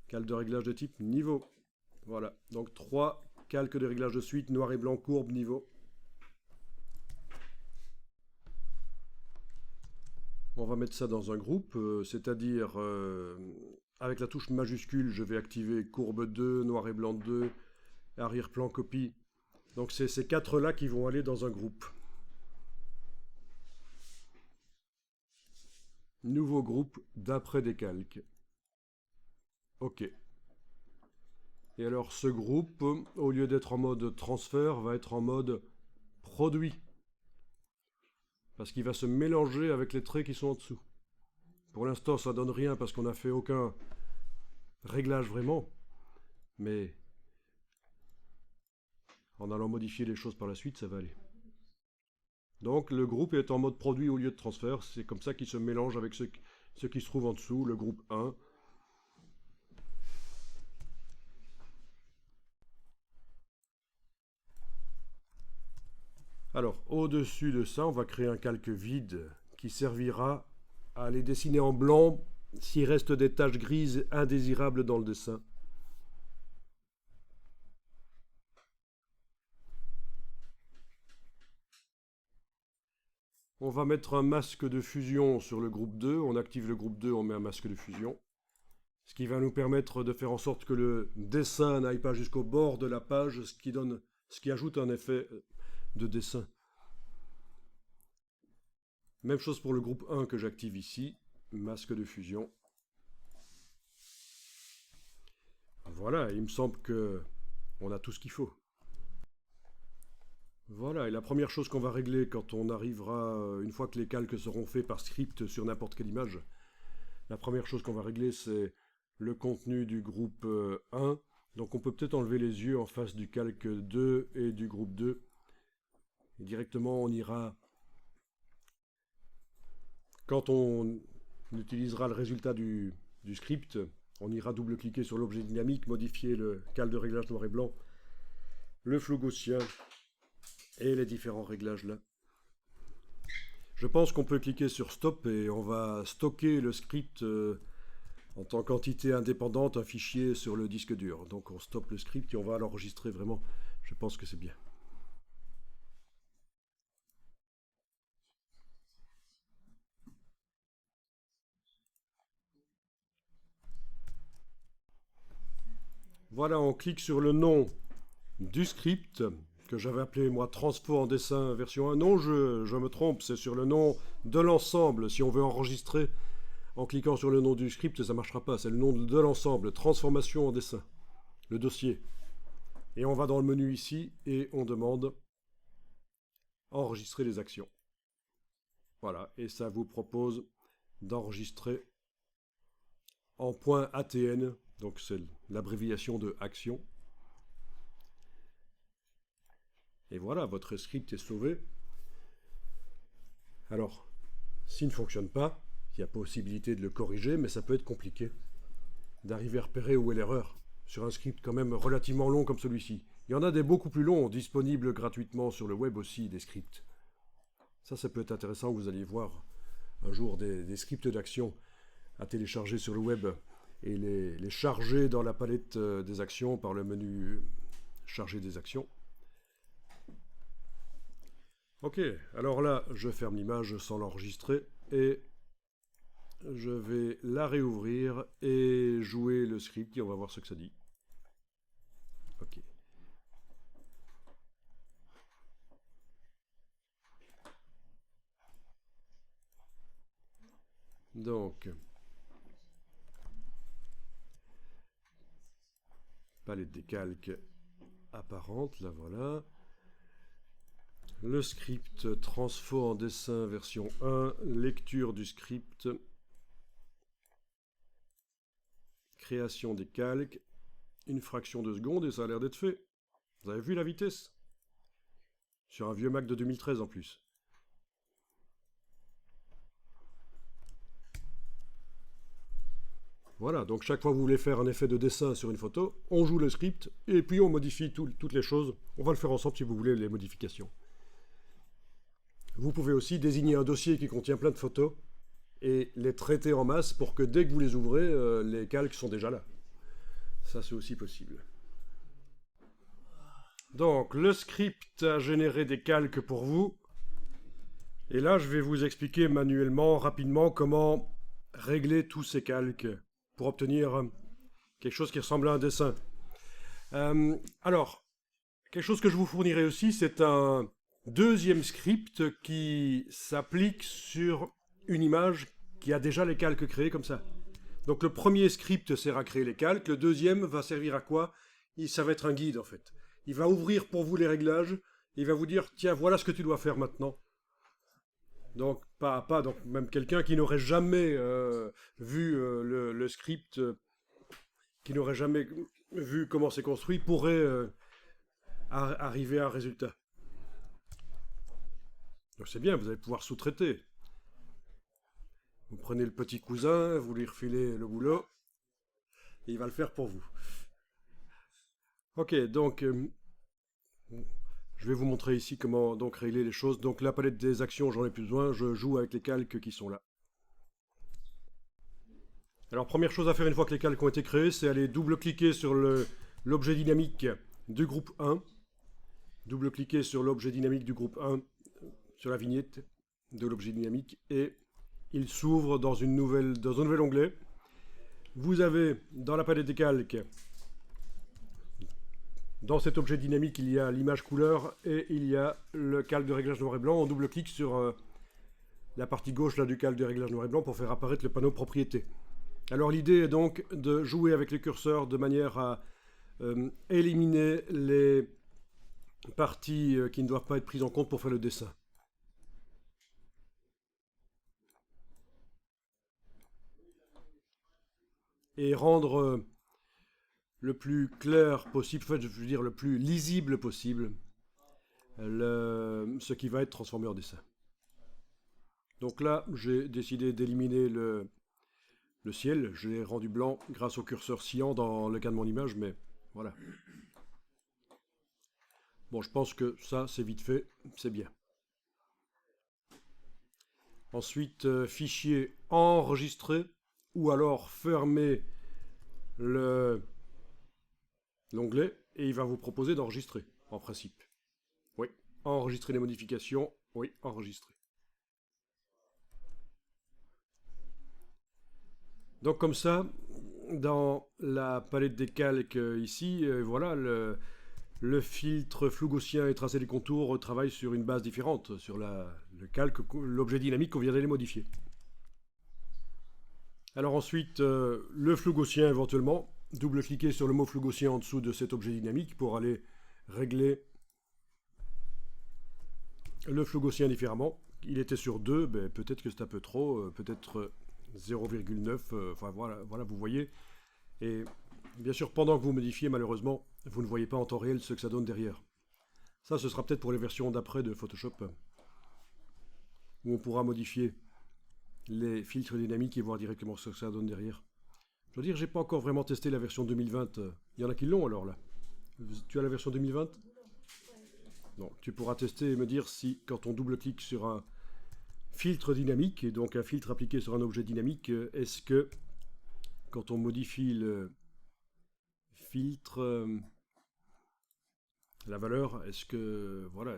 Calque de réglage de type niveau. Voilà, donc 3 calques de réglage de suite, noir et blanc, courbe, niveau. On va mettre ça dans un groupe, c'est-à-dire avec la touche majuscule, je vais activer courbe 2, noir et blanc 2, arrière-plan copie. Donc c'est ces quatre-là qui vont aller dans un groupe. Nouveau groupe d'après décalque. OK. Et alors ce groupe, au lieu d'être en mode transfert, va être en mode produit. Parce qu'il va se mélanger avec les traits qui sont en dessous. Pour l'instant, ça donne rien parce qu'on n'a fait aucun réglage vraiment. Mais en allant modifier les choses par la suite, ça va aller. Donc le groupe est en mode produit au lieu de transfert. C'est comme ça qu'il se mélange avec ce qui se trouve en dessous, le groupe 1. Alors, au-dessus de ça, on va créer un calque vide qui servira à les dessiner en blanc s'il reste des taches grises indésirables dans le dessin. On va mettre un masque de fusion sur le groupe 2. On active le groupe 2, on met un masque de fusion. Ce qui va nous permettre de faire en sorte que le dessin n'aille pas jusqu'au bord de la page, ce qui ajoute un effet de dessin. Même chose pour le groupe 1 que j'active ici, masque de fusion. Voilà, il me semble que on a tout ce qu'il faut. Voilà, et la première chose qu'on va régler quand on arrivera, une fois que les calques seront faits par script sur n'importe quelle image, la première chose qu'on va régler, c'est le contenu du groupe 1. Donc on peut peut-être enlever les yeux en face du calque 2 et du groupe 2. Et directement, on ira, quand on utilisera le résultat du script, on ira double-cliquer sur l'objet dynamique, modifier le calque de réglage noir et blanc, le flou gaussien et les différents réglages là. Je pense qu'on peut cliquer sur stop et on va stocker le script en tant qu'entité indépendante, un fichier sur le disque dur. Donc on stoppe le script et on va l'enregistrer vraiment. Je pense que c'est bien. Voilà, on clique sur le nom du script que j'avais appelé moi Transfo en dessin version 1. Non, je me trompe, c'est sur le nom de l'ensemble. Si on veut enregistrer en cliquant sur le nom du script, ça ne marchera pas. C'est le nom de l'ensemble, transformation en dessin, le dossier. Et on va dans le menu ici et on demande enregistrer les actions. Voilà, et ça vous propose d'enregistrer en .atn, donc c'est l'abréviation de action. Et voilà, votre script est sauvé. Alors, s'il ne fonctionne pas, il y a possibilité de le corriger, mais ça peut être compliqué d'arriver à repérer où est l'erreur sur un script quand même relativement long comme celui-ci. Il y en a des beaucoup plus longs, disponibles gratuitement sur le web aussi, des scripts. Ça peut être intéressant, vous allez voir un jour des scripts d'action à télécharger sur le web et les charger dans la palette des actions par le menu charger des actions. Ok, alors là, je ferme l'image sans l'enregistrer et je vais la réouvrir et jouer le script et on va voir ce que ça dit. Ok. Donc, palette des calques apparente, là voilà. Le script transfo en dessin version 1, lecture du script, création des calques, une fraction de seconde et ça a l'air d'être fait. Vous avez vu la vitesse? Sur un vieux Mac de 2013 en plus. Voilà, donc chaque fois que vous voulez faire un effet de dessin sur une photo, on joue le script et puis on modifie toutes les choses. On va le faire ensemble si vous voulez les modifications. Vous pouvez aussi désigner un dossier qui contient plein de photos et les traiter en masse pour que dès que vous les ouvrez, les calques sont déjà là. Ça, c'est aussi possible. Donc, le script a généré des calques pour vous. Et là, je vais vous expliquer manuellement, rapidement, comment régler tous ces calques pour obtenir quelque chose qui ressemble à un dessin. Alors, quelque chose que je vous fournirai aussi, c'est un deuxième script qui s'applique sur une image qui a déjà les calques créés comme ça. Donc le premier script sert à créer les calques, le deuxième va servir à quoi? Ça va être un guide en fait. Il va ouvrir pour vous les réglages, il va vous dire tiens voilà ce que tu dois faire maintenant. Donc pas à pas, donc même quelqu'un qui n'aurait jamais vu le script, qui n'aurait jamais vu comment c'est construit, pourrait arriver à un résultat. Donc c'est bien, vous allez pouvoir sous-traiter. Vous prenez le petit cousin, vous lui refilez le boulot, et il va le faire pour vous. Ok, donc je vais vous montrer ici comment donc régler les choses. Donc la palette des actions, j'en ai plus besoin, je joue avec les calques qui sont là. Alors première chose à faire une fois que les calques ont été créés, c'est aller double-cliquer sur l'objet dynamique du groupe 1. Double-cliquer sur l'objet dynamique du groupe 1, sur la vignette de l'objet dynamique, et il s'ouvre dans un nouvel onglet. Vous avez dans la palette des calques, dans cet objet dynamique, il y a l'image couleur et il y a le calque de réglage noir et blanc. On double-clique sur la partie gauche là, du calque de réglage noir et blanc pour faire apparaître le panneau propriétés. Alors l'idée est donc de jouer avec le curseur de manière à éliminer les parties qui ne doivent pas être prises en compte pour faire le dessin. Et rendre le plus clair possible, en fait, je veux dire le plus lisible possible, ce qui va être transformé en dessin. Donc là, j'ai décidé d'éliminer le ciel. Je l'ai rendu blanc grâce au curseur cyan dans le cas de mon image, mais voilà. Bon, je pense que ça, c'est vite fait, c'est bien. Ensuite, fichier enregistré, ou alors fermer l'onglet et il va vous proposer d'enregistrer, en principe. Oui, enregistrer les modifications, oui, enregistrer. Donc comme ça, dans la palette des calques ici, voilà, le filtre flou gaussien et tracé des contours travaille sur une base différente, sur le calque, l'objet dynamique qu'on vient d'aller modifier. Alors ensuite, le flou gaussien éventuellement, double-cliquez sur le mot flou gaussien en dessous de cet objet dynamique pour aller régler le flou gaussien différemment. Il était sur 2, ben, peut-être que c'est un peu trop, peut-être 0,9, enfin voilà, vous voyez. Et bien sûr, pendant que vous modifiez, malheureusement, vous ne voyez pas en temps réel ce que ça donne derrière. Ça, ce sera peut-être pour les versions d'après de Photoshop, où on pourra modifier les filtres dynamiques et voir directement ce que ça donne derrière. Je veux dire, j'ai pas encore vraiment testé la version 2020. Il y en a qui l'ont alors là. Tu as la version 2020? Non, tu pourras tester et me dire si, quand on double-clique sur un filtre dynamique, et donc un filtre appliqué sur un objet dynamique, est-ce que, quand on modifie le filtre, la valeur, est-ce que, voilà,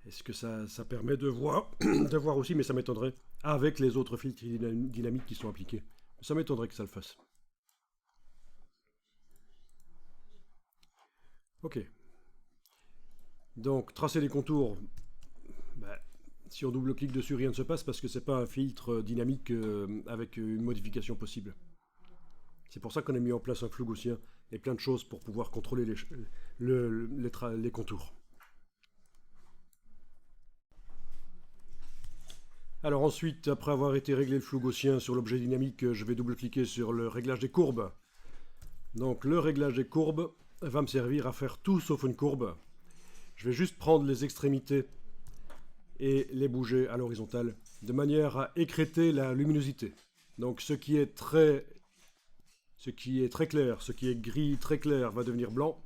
est-ce que ça permet de voir, de voir aussi, mais ça m'étonnerait, avec les autres filtres dynamiques qui sont appliqués. Ça m'étonnerait que ça le fasse. Ok. Donc, tracer les contours, bah, si on double-clique dessus, rien ne se passe parce que c'est pas un filtre dynamique avec une modification possible. C'est pour ça qu'on a mis en place un flou gaussien et plein de choses pour pouvoir contrôler les contours. Alors ensuite, après avoir été réglé le flou gaussien sur l'objet dynamique, je vais double-cliquer sur le réglage des courbes. Donc le réglage des courbes va me servir à faire tout sauf une courbe. Je vais juste prendre les extrémités et les bouger à l'horizontale de manière à écrêter la luminosité. Donc ce qui est très clair, ce qui est gris très clair va devenir blanc,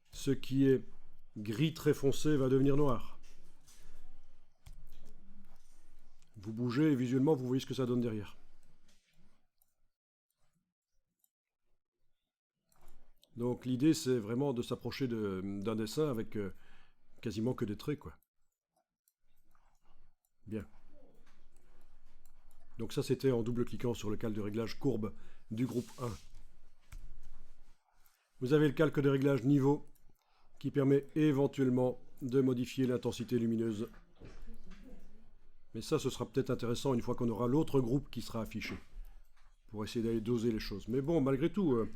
ce qui est gris très foncé va devenir noir. Vous bougez et visuellement vous voyez ce que ça donne derrière. Donc l'idée c'est vraiment de s'approcher d'un dessin avec quasiment que des traits, quoi. Bien. Donc ça, c'était en double-cliquant sur le calque de réglage courbe du groupe 1. Vous avez le calque de réglage niveau qui permet éventuellement de modifier l'intensité lumineuse. Mais ça, ce sera peut-être intéressant une fois qu'on aura l'autre groupe qui sera affiché, pour essayer d'aller doser les choses. Mais bon, malgré tout,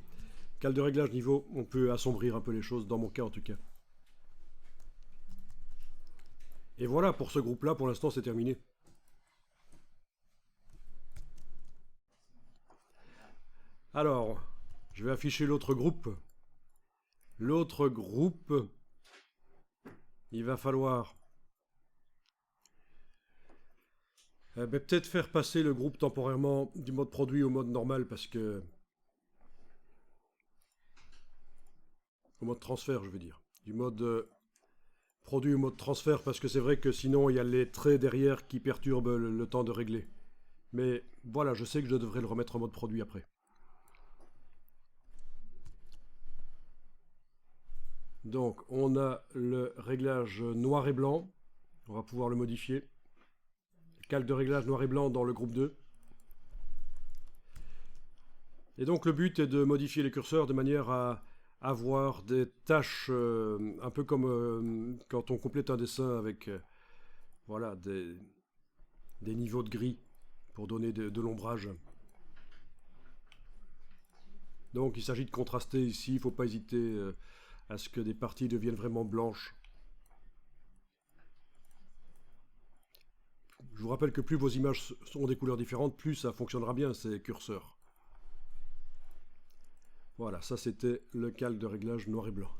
calque de réglage niveau, on peut assombrir un peu les choses, dans mon cas en tout cas. Et voilà, pour ce groupe-là, pour l'instant, c'est terminé. Alors, je vais afficher l'autre groupe. L'autre groupe, il va falloir peut-être faire passer le groupe temporairement du mode produit au mode normal parce que... Au mode transfert, je veux dire. Du mode produit au mode transfert parce que c'est vrai que sinon il y a les traits derrière qui perturbent le temps de régler. Mais voilà, je sais que je devrais le remettre en mode produit après. Donc on a le réglage noir et blanc. On va pouvoir le modifier. Calque de réglage noir et blanc dans le groupe 2. Et donc le but est de modifier les curseurs de manière à avoir des tâches un peu comme quand on complète un dessin avec voilà, des niveaux de gris pour donner de l'ombrage. Donc il s'agit de contraster ici, il ne faut pas hésiter à ce que des parties deviennent vraiment blanches. Je vous rappelle que plus vos images sont des couleurs différentes, plus ça fonctionnera bien ces curseurs. Voilà, ça c'était le calque de réglage noir et blanc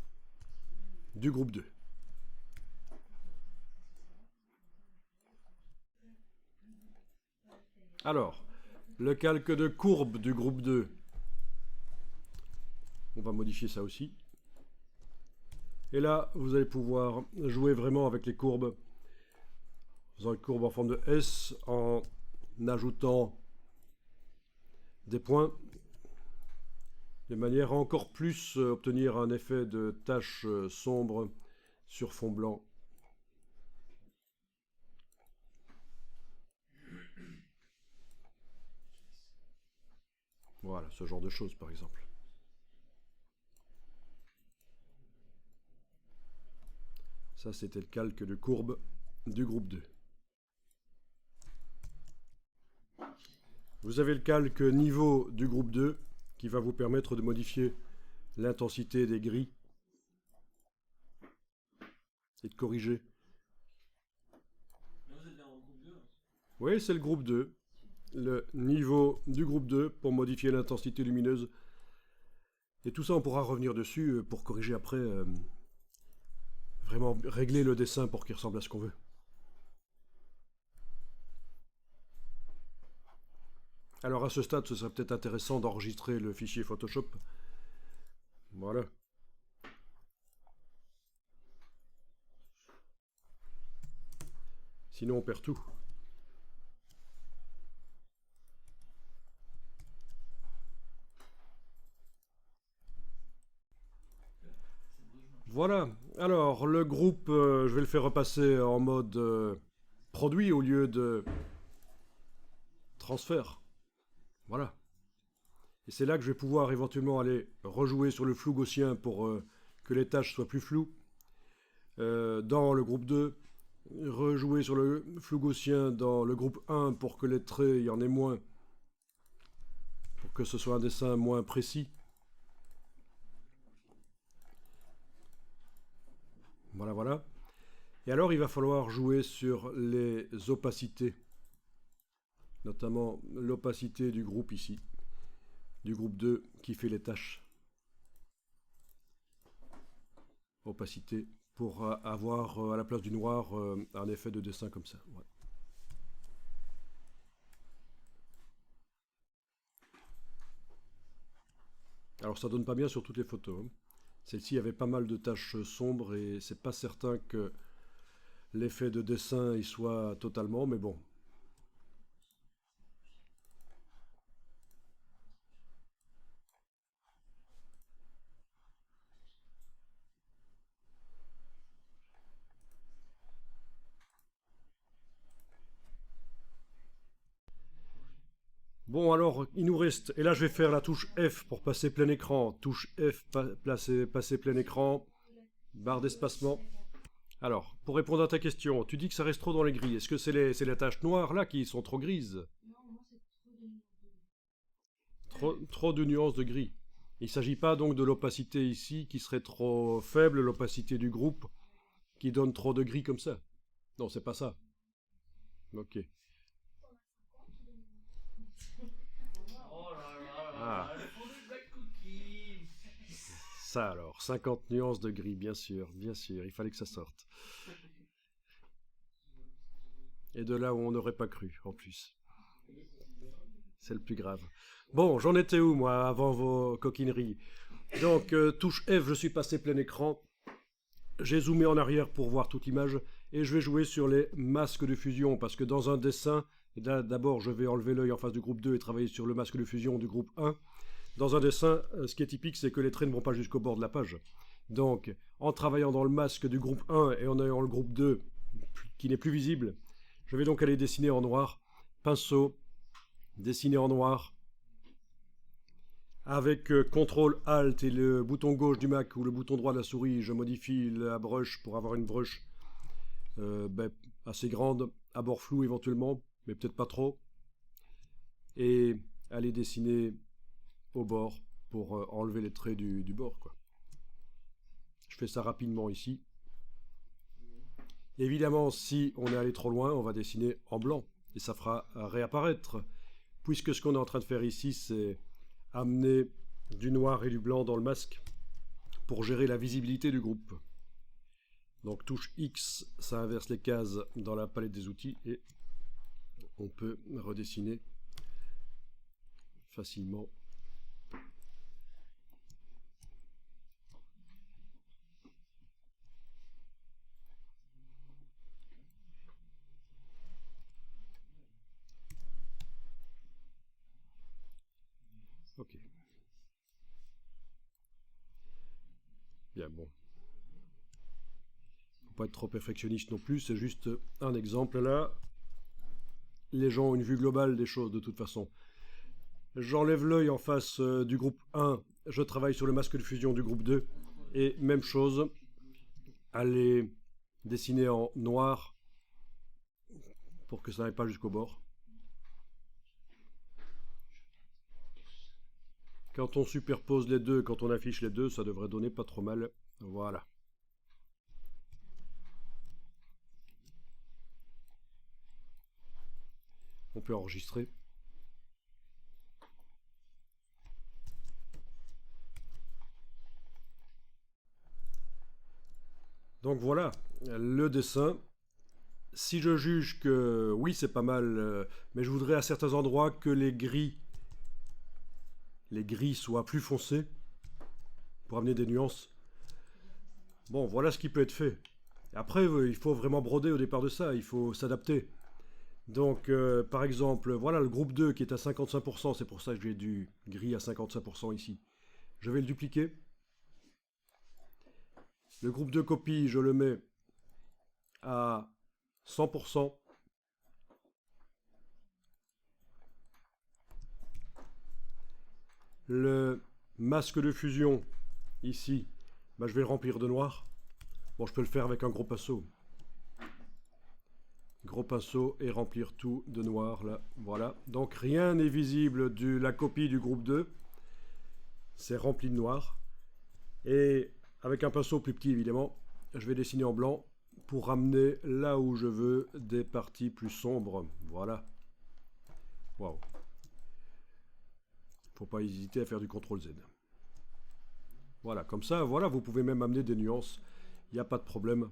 du groupe 2. Alors, le calque de courbe du groupe 2. On va modifier ça aussi. Et là, vous allez pouvoir jouer vraiment avec les courbes. En faisant une courbe en forme de S, en ajoutant des points, de manière à encore plus obtenir un effet de tache sombre sur fond blanc. Voilà, ce genre de choses par exemple. Ça, c'était le calque de courbe du groupe 2. Vous avez le calque niveau du groupe 2 qui va vous permettre de modifier l'intensité des gris et de corriger. Oui, c'est le groupe 2. Le niveau du groupe 2 pour modifier l'intensité lumineuse. Et tout ça, on pourra revenir dessus pour corriger après, vraiment régler le dessin pour qu'il ressemble à ce qu'on veut. Alors à ce stade, ce serait peut-être intéressant d'enregistrer le fichier Photoshop. Voilà. Sinon, on perd tout. Voilà. Alors, le groupe, je vais le faire repasser en mode produit au lieu de transfert. Voilà. Et c'est là que je vais pouvoir éventuellement aller rejouer sur le flou gaussien pour que les tâches soient plus floues. Dans le groupe 2, rejouer sur le flou gaussien dans le groupe 1 pour que les traits, il y en ait moins. Pour que ce soit un dessin moins précis. Voilà, voilà. Et alors, il va falloir jouer sur les opacités. Notamment l'opacité du groupe ici. Du groupe 2 qui fait les tâches. Opacité pour avoir à la place du noir un effet de dessin comme ça. Ouais. Alors ça donne pas bien sur toutes les photos. Hein. Celle-ci avait pas mal de taches sombres et c'est pas certain que l'effet de dessin y soit totalement, mais bon. Bon, alors, il nous reste, et là je vais faire la touche F pour passer plein écran. Touche F, passer plein écran, barre d'espacement. Alors, pour répondre à ta question, tu dis que ça reste trop dans les gris. Est-ce que c'est les taches noires là qui sont trop grises? Trop de nuances de gris. Il ne s'agit pas donc de l'opacité ici qui serait trop faible, l'opacité du groupe qui donne trop de gris comme ça. Non, c'est pas ça. Ok. Ah, ça alors, 50 nuances de gris, bien sûr, il fallait que ça sorte. Et de là où on n'aurait pas cru, en plus. C'est le plus grave. Bon, j'en étais où, moi, avant vos coquineries? Donc, touche F, je suis passé plein écran. J'ai zoomé en arrière pour voir toute l'image. Et je vais jouer sur les masques de fusion, parce que dans un dessin, d'abord, je vais enlever l'œil en face du groupe 2 et travailler sur le masque de fusion du groupe 1. Dans un dessin, ce qui est typique, c'est que les traits ne vont pas jusqu'au bord de la page. Donc, en travaillant dans le masque du groupe 1 et en ayant le groupe 2 qui n'est plus visible, je vais donc aller dessiner en noir, pinceau, dessiner en noir, avec CTRL ALT et le bouton gauche du Mac ou le bouton droit de la souris, je modifie la brush pour avoir une brush assez grande, à bord flou éventuellement, mais peut-être pas trop, et aller dessiner au bord pour enlever les traits du bord, quoi. Je fais ça rapidement ici. Évidemment, si on est allé trop loin, on va dessiner en blanc et ça fera réapparaître. Puisque ce qu'on est en train de faire ici, c'est amener du noir et du blanc dans le masque pour gérer la visibilité du groupe. Donc touche X, ça inverse les cases dans la palette des outils et on peut redessiner facilement. Ok. Bien, bon. Faut pas être trop perfectionniste non plus, c'est juste un exemple là. Les gens ont une vue globale des choses de toute façon. J'enlève l'œil en face du groupe 1, je travaille sur le masque de fusion du groupe 2, et même chose, aller dessiner en noir pour que ça n'aille pas jusqu'au bord. Quand on superpose les deux, quand on affiche les deux, ça devrait donner pas trop mal. Voilà. On peut enregistrer. Donc voilà, le dessin. Si je juge que oui, c'est pas mal, mais je voudrais à certains endroits que les gris soient plus foncés pour amener des nuances. Bon, voilà ce qui peut être fait. Après, il faut vraiment broder au départ de ça, il faut s'adapter. Donc, par exemple, voilà le groupe 2 qui est à 55%, c'est pour ça que j'ai du gris à 55% ici. Je vais le dupliquer. Le groupe de copie, je le mets à 100%. Le masque de fusion, ici, je vais le remplir de noir. Bon, je peux le faire avec un gros pinceau. Gros pinceau et remplir tout de noir, là. Voilà. Donc, rien n'est visible de la copie du groupe 2. C'est rempli de noir. Et avec un pinceau plus petit, évidemment, je vais dessiner en blanc pour ramener là où je veux des parties plus sombres. Voilà. Waouh. Faut pas hésiter à faire du CTRL Z. Voilà, comme ça, voilà, vous pouvez même amener des nuances. Il n'y a pas de problème.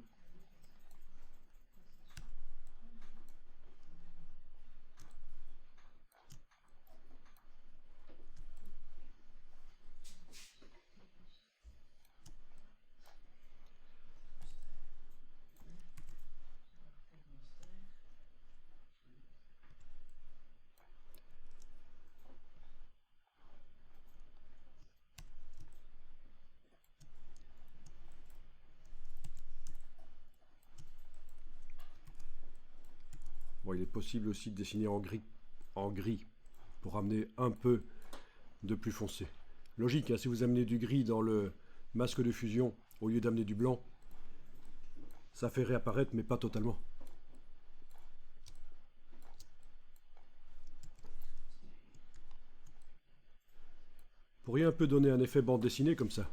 Bon, il est possible aussi de dessiner en gris. En gris. pour amener un peu de plus foncé. Logique, hein, si vous amenez du gris dans le masque de fusion au lieu d'amener du blanc, ça fait réapparaître, mais pas totalement. Vous pourriez un peu donner un effet bande dessinée comme ça.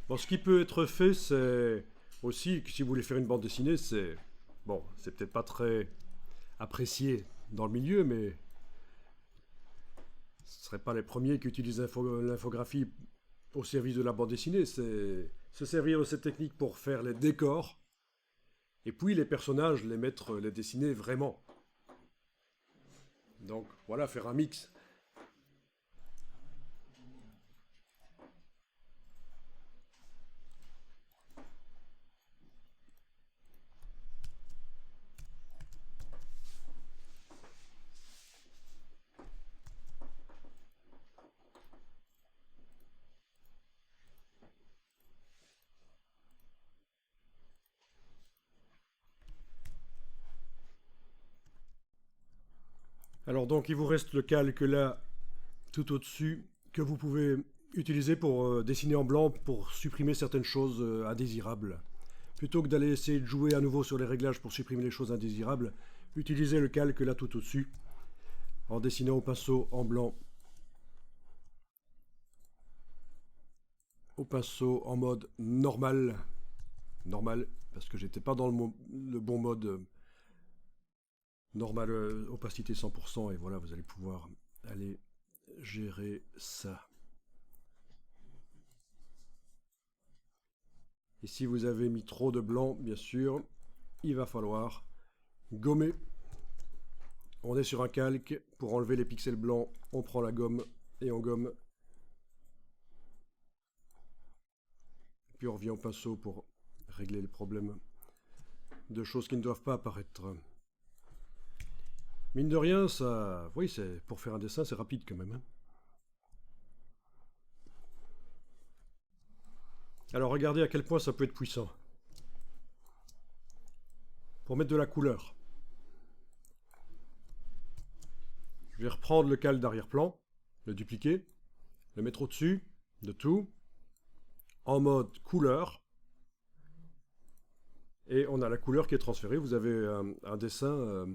Bon, ce qui peut être fait, c'est aussi que si vous voulez faire une bande dessinée, c'est bon, c'est peut-être pas très apprécié dans le milieu, mais ce ne seraient pas les premiers qui utilisent l'infographie au service de la bande dessinée. C'est se servir de cette technique pour faire les décors, et puis les personnages, les mettre, les dessiner vraiment. Donc voilà, faire un mix. Alors donc il vous reste le calque là, tout au-dessus, que vous pouvez utiliser pour dessiner en blanc pour supprimer certaines choses indésirables. Plutôt que d'aller essayer de jouer à nouveau sur les réglages pour supprimer les choses indésirables, utilisez le calque là tout au-dessus, en dessinant au pinceau en blanc, au pinceau en mode normal, parce que j'étais pas dans le bon mode normal, opacité 100%, et voilà, vous allez pouvoir aller gérer ça. Et si vous avez mis trop de blanc, bien sûr, il va falloir gommer. On est sur un calque, pour enlever les pixels blancs, on prend la gomme et on gomme. Puis on revient au pinceau pour régler les problèmes de choses qui ne doivent pas apparaître. Mine de rien, ça, oui, c'est pour faire un dessin, c'est rapide quand même. Hein. Alors regardez à quel point ça peut être puissant. Pour mettre de la couleur. Je vais reprendre le calque d'arrière-plan, le dupliquer, le mettre au-dessus de tout, en mode couleur. Et on a la couleur qui est transférée, vous avez un dessin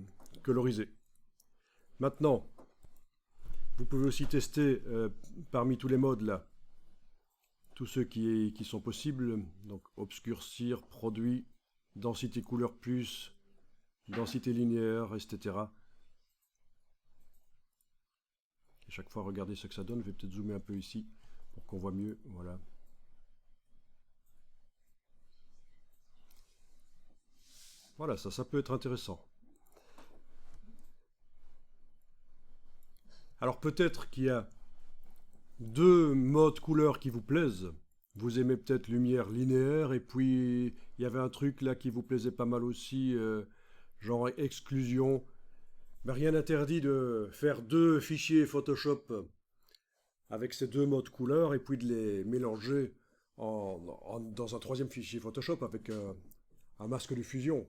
colorisé. Maintenant, vous pouvez aussi tester parmi tous les modes là, tous ceux qui sont possibles, donc obscurcir, produit, densité couleur plus, densité linéaire, etc. Et chaque fois, regardez ce que ça donne. Je vais peut-être zoomer un peu ici pour qu'on voit mieux. Voilà. Voilà, ça peut être intéressant. Alors peut-être qu'il y a deux modes couleurs qui vous plaisent. Vous aimez peut-être lumière linéaire, et puis il y avait un truc là qui vous plaisait pas mal aussi, genre exclusion. Mais rien n'interdit de faire deux fichiers Photoshop avec ces deux modes couleurs et puis de les mélanger dans un troisième fichier Photoshop avec un masque de fusion.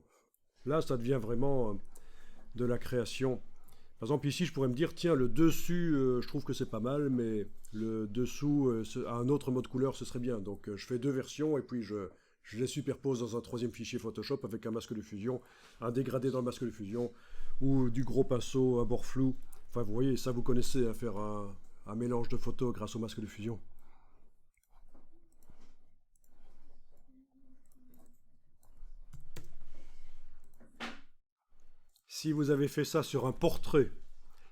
Là, ça devient vraiment de la création. Par exemple, ici, je pourrais me dire, tiens, le dessus, je trouve que c'est pas mal, mais le dessous, un autre mode couleur, ce serait bien. Donc, je fais deux versions et puis je les superpose dans un troisième fichier Photoshop avec un masque de fusion, un dégradé dans le masque de fusion, ou du gros pinceau à bord flou. Enfin, vous voyez, ça, vous connaissez, à faire un mélange de photos grâce au masque de fusion. Si vous avez fait ça sur un portrait,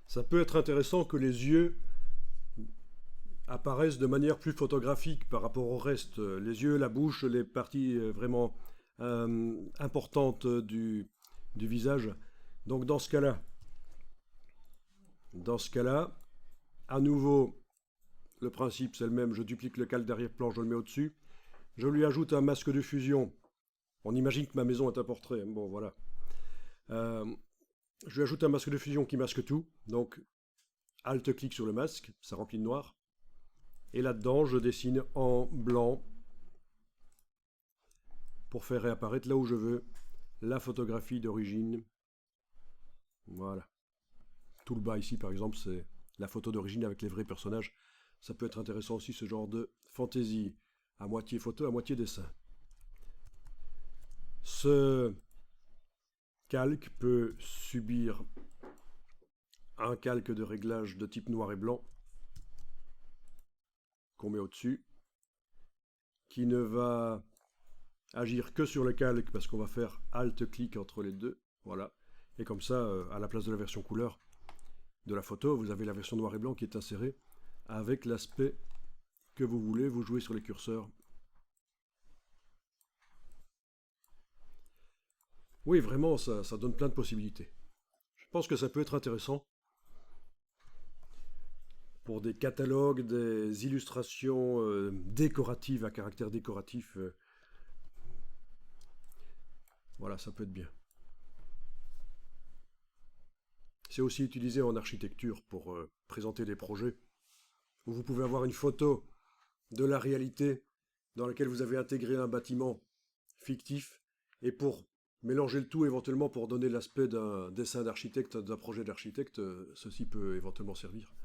ça peut être intéressant que les yeux apparaissent de manière plus photographique par rapport au reste. Les yeux, la bouche, les parties vraiment importantes du visage. Donc dans ce cas-là, à nouveau, le principe c'est le même. Je duplique le calque d'arrière-plan, je le mets au-dessus. Je lui ajoute un masque de fusion. On imagine que ma maison est un portrait. Bon, voilà. Je lui ajoute un masque de fusion qui masque tout. Donc, Alt-clic sur le masque, ça remplit de noir. Et là-dedans, je dessine en blanc pour faire réapparaître là où je veux la photographie d'origine. Voilà. Tout le bas ici, par exemple, c'est la photo d'origine avec les vrais personnages. Ça peut être intéressant aussi, ce genre de fantaisie, à moitié photo, à moitié dessin. Ce calque peut subir un calque de réglage de type noir et blanc qu'on met au-dessus, qui ne va agir que sur le calque parce qu'on va faire Alt-clic entre les deux. Voilà. Et comme ça, à la place de la version couleur de la photo, vous avez la version noir et blanc qui est insérée avec l'aspect que vous voulez. Vous jouez sur les curseurs. Oui, vraiment, ça donne plein de possibilités. Je pense que ça peut être intéressant pour des catalogues, des illustrations décoratives à caractère décoratif. Voilà, ça peut être bien. C'est aussi utilisé en architecture pour présenter des projets où vous pouvez avoir une photo de la réalité dans laquelle vous avez intégré un bâtiment fictif et pour mélanger le tout éventuellement pour donner l'aspect d'un dessin d'architecte, d'un projet d'architecte, ceci peut éventuellement servir.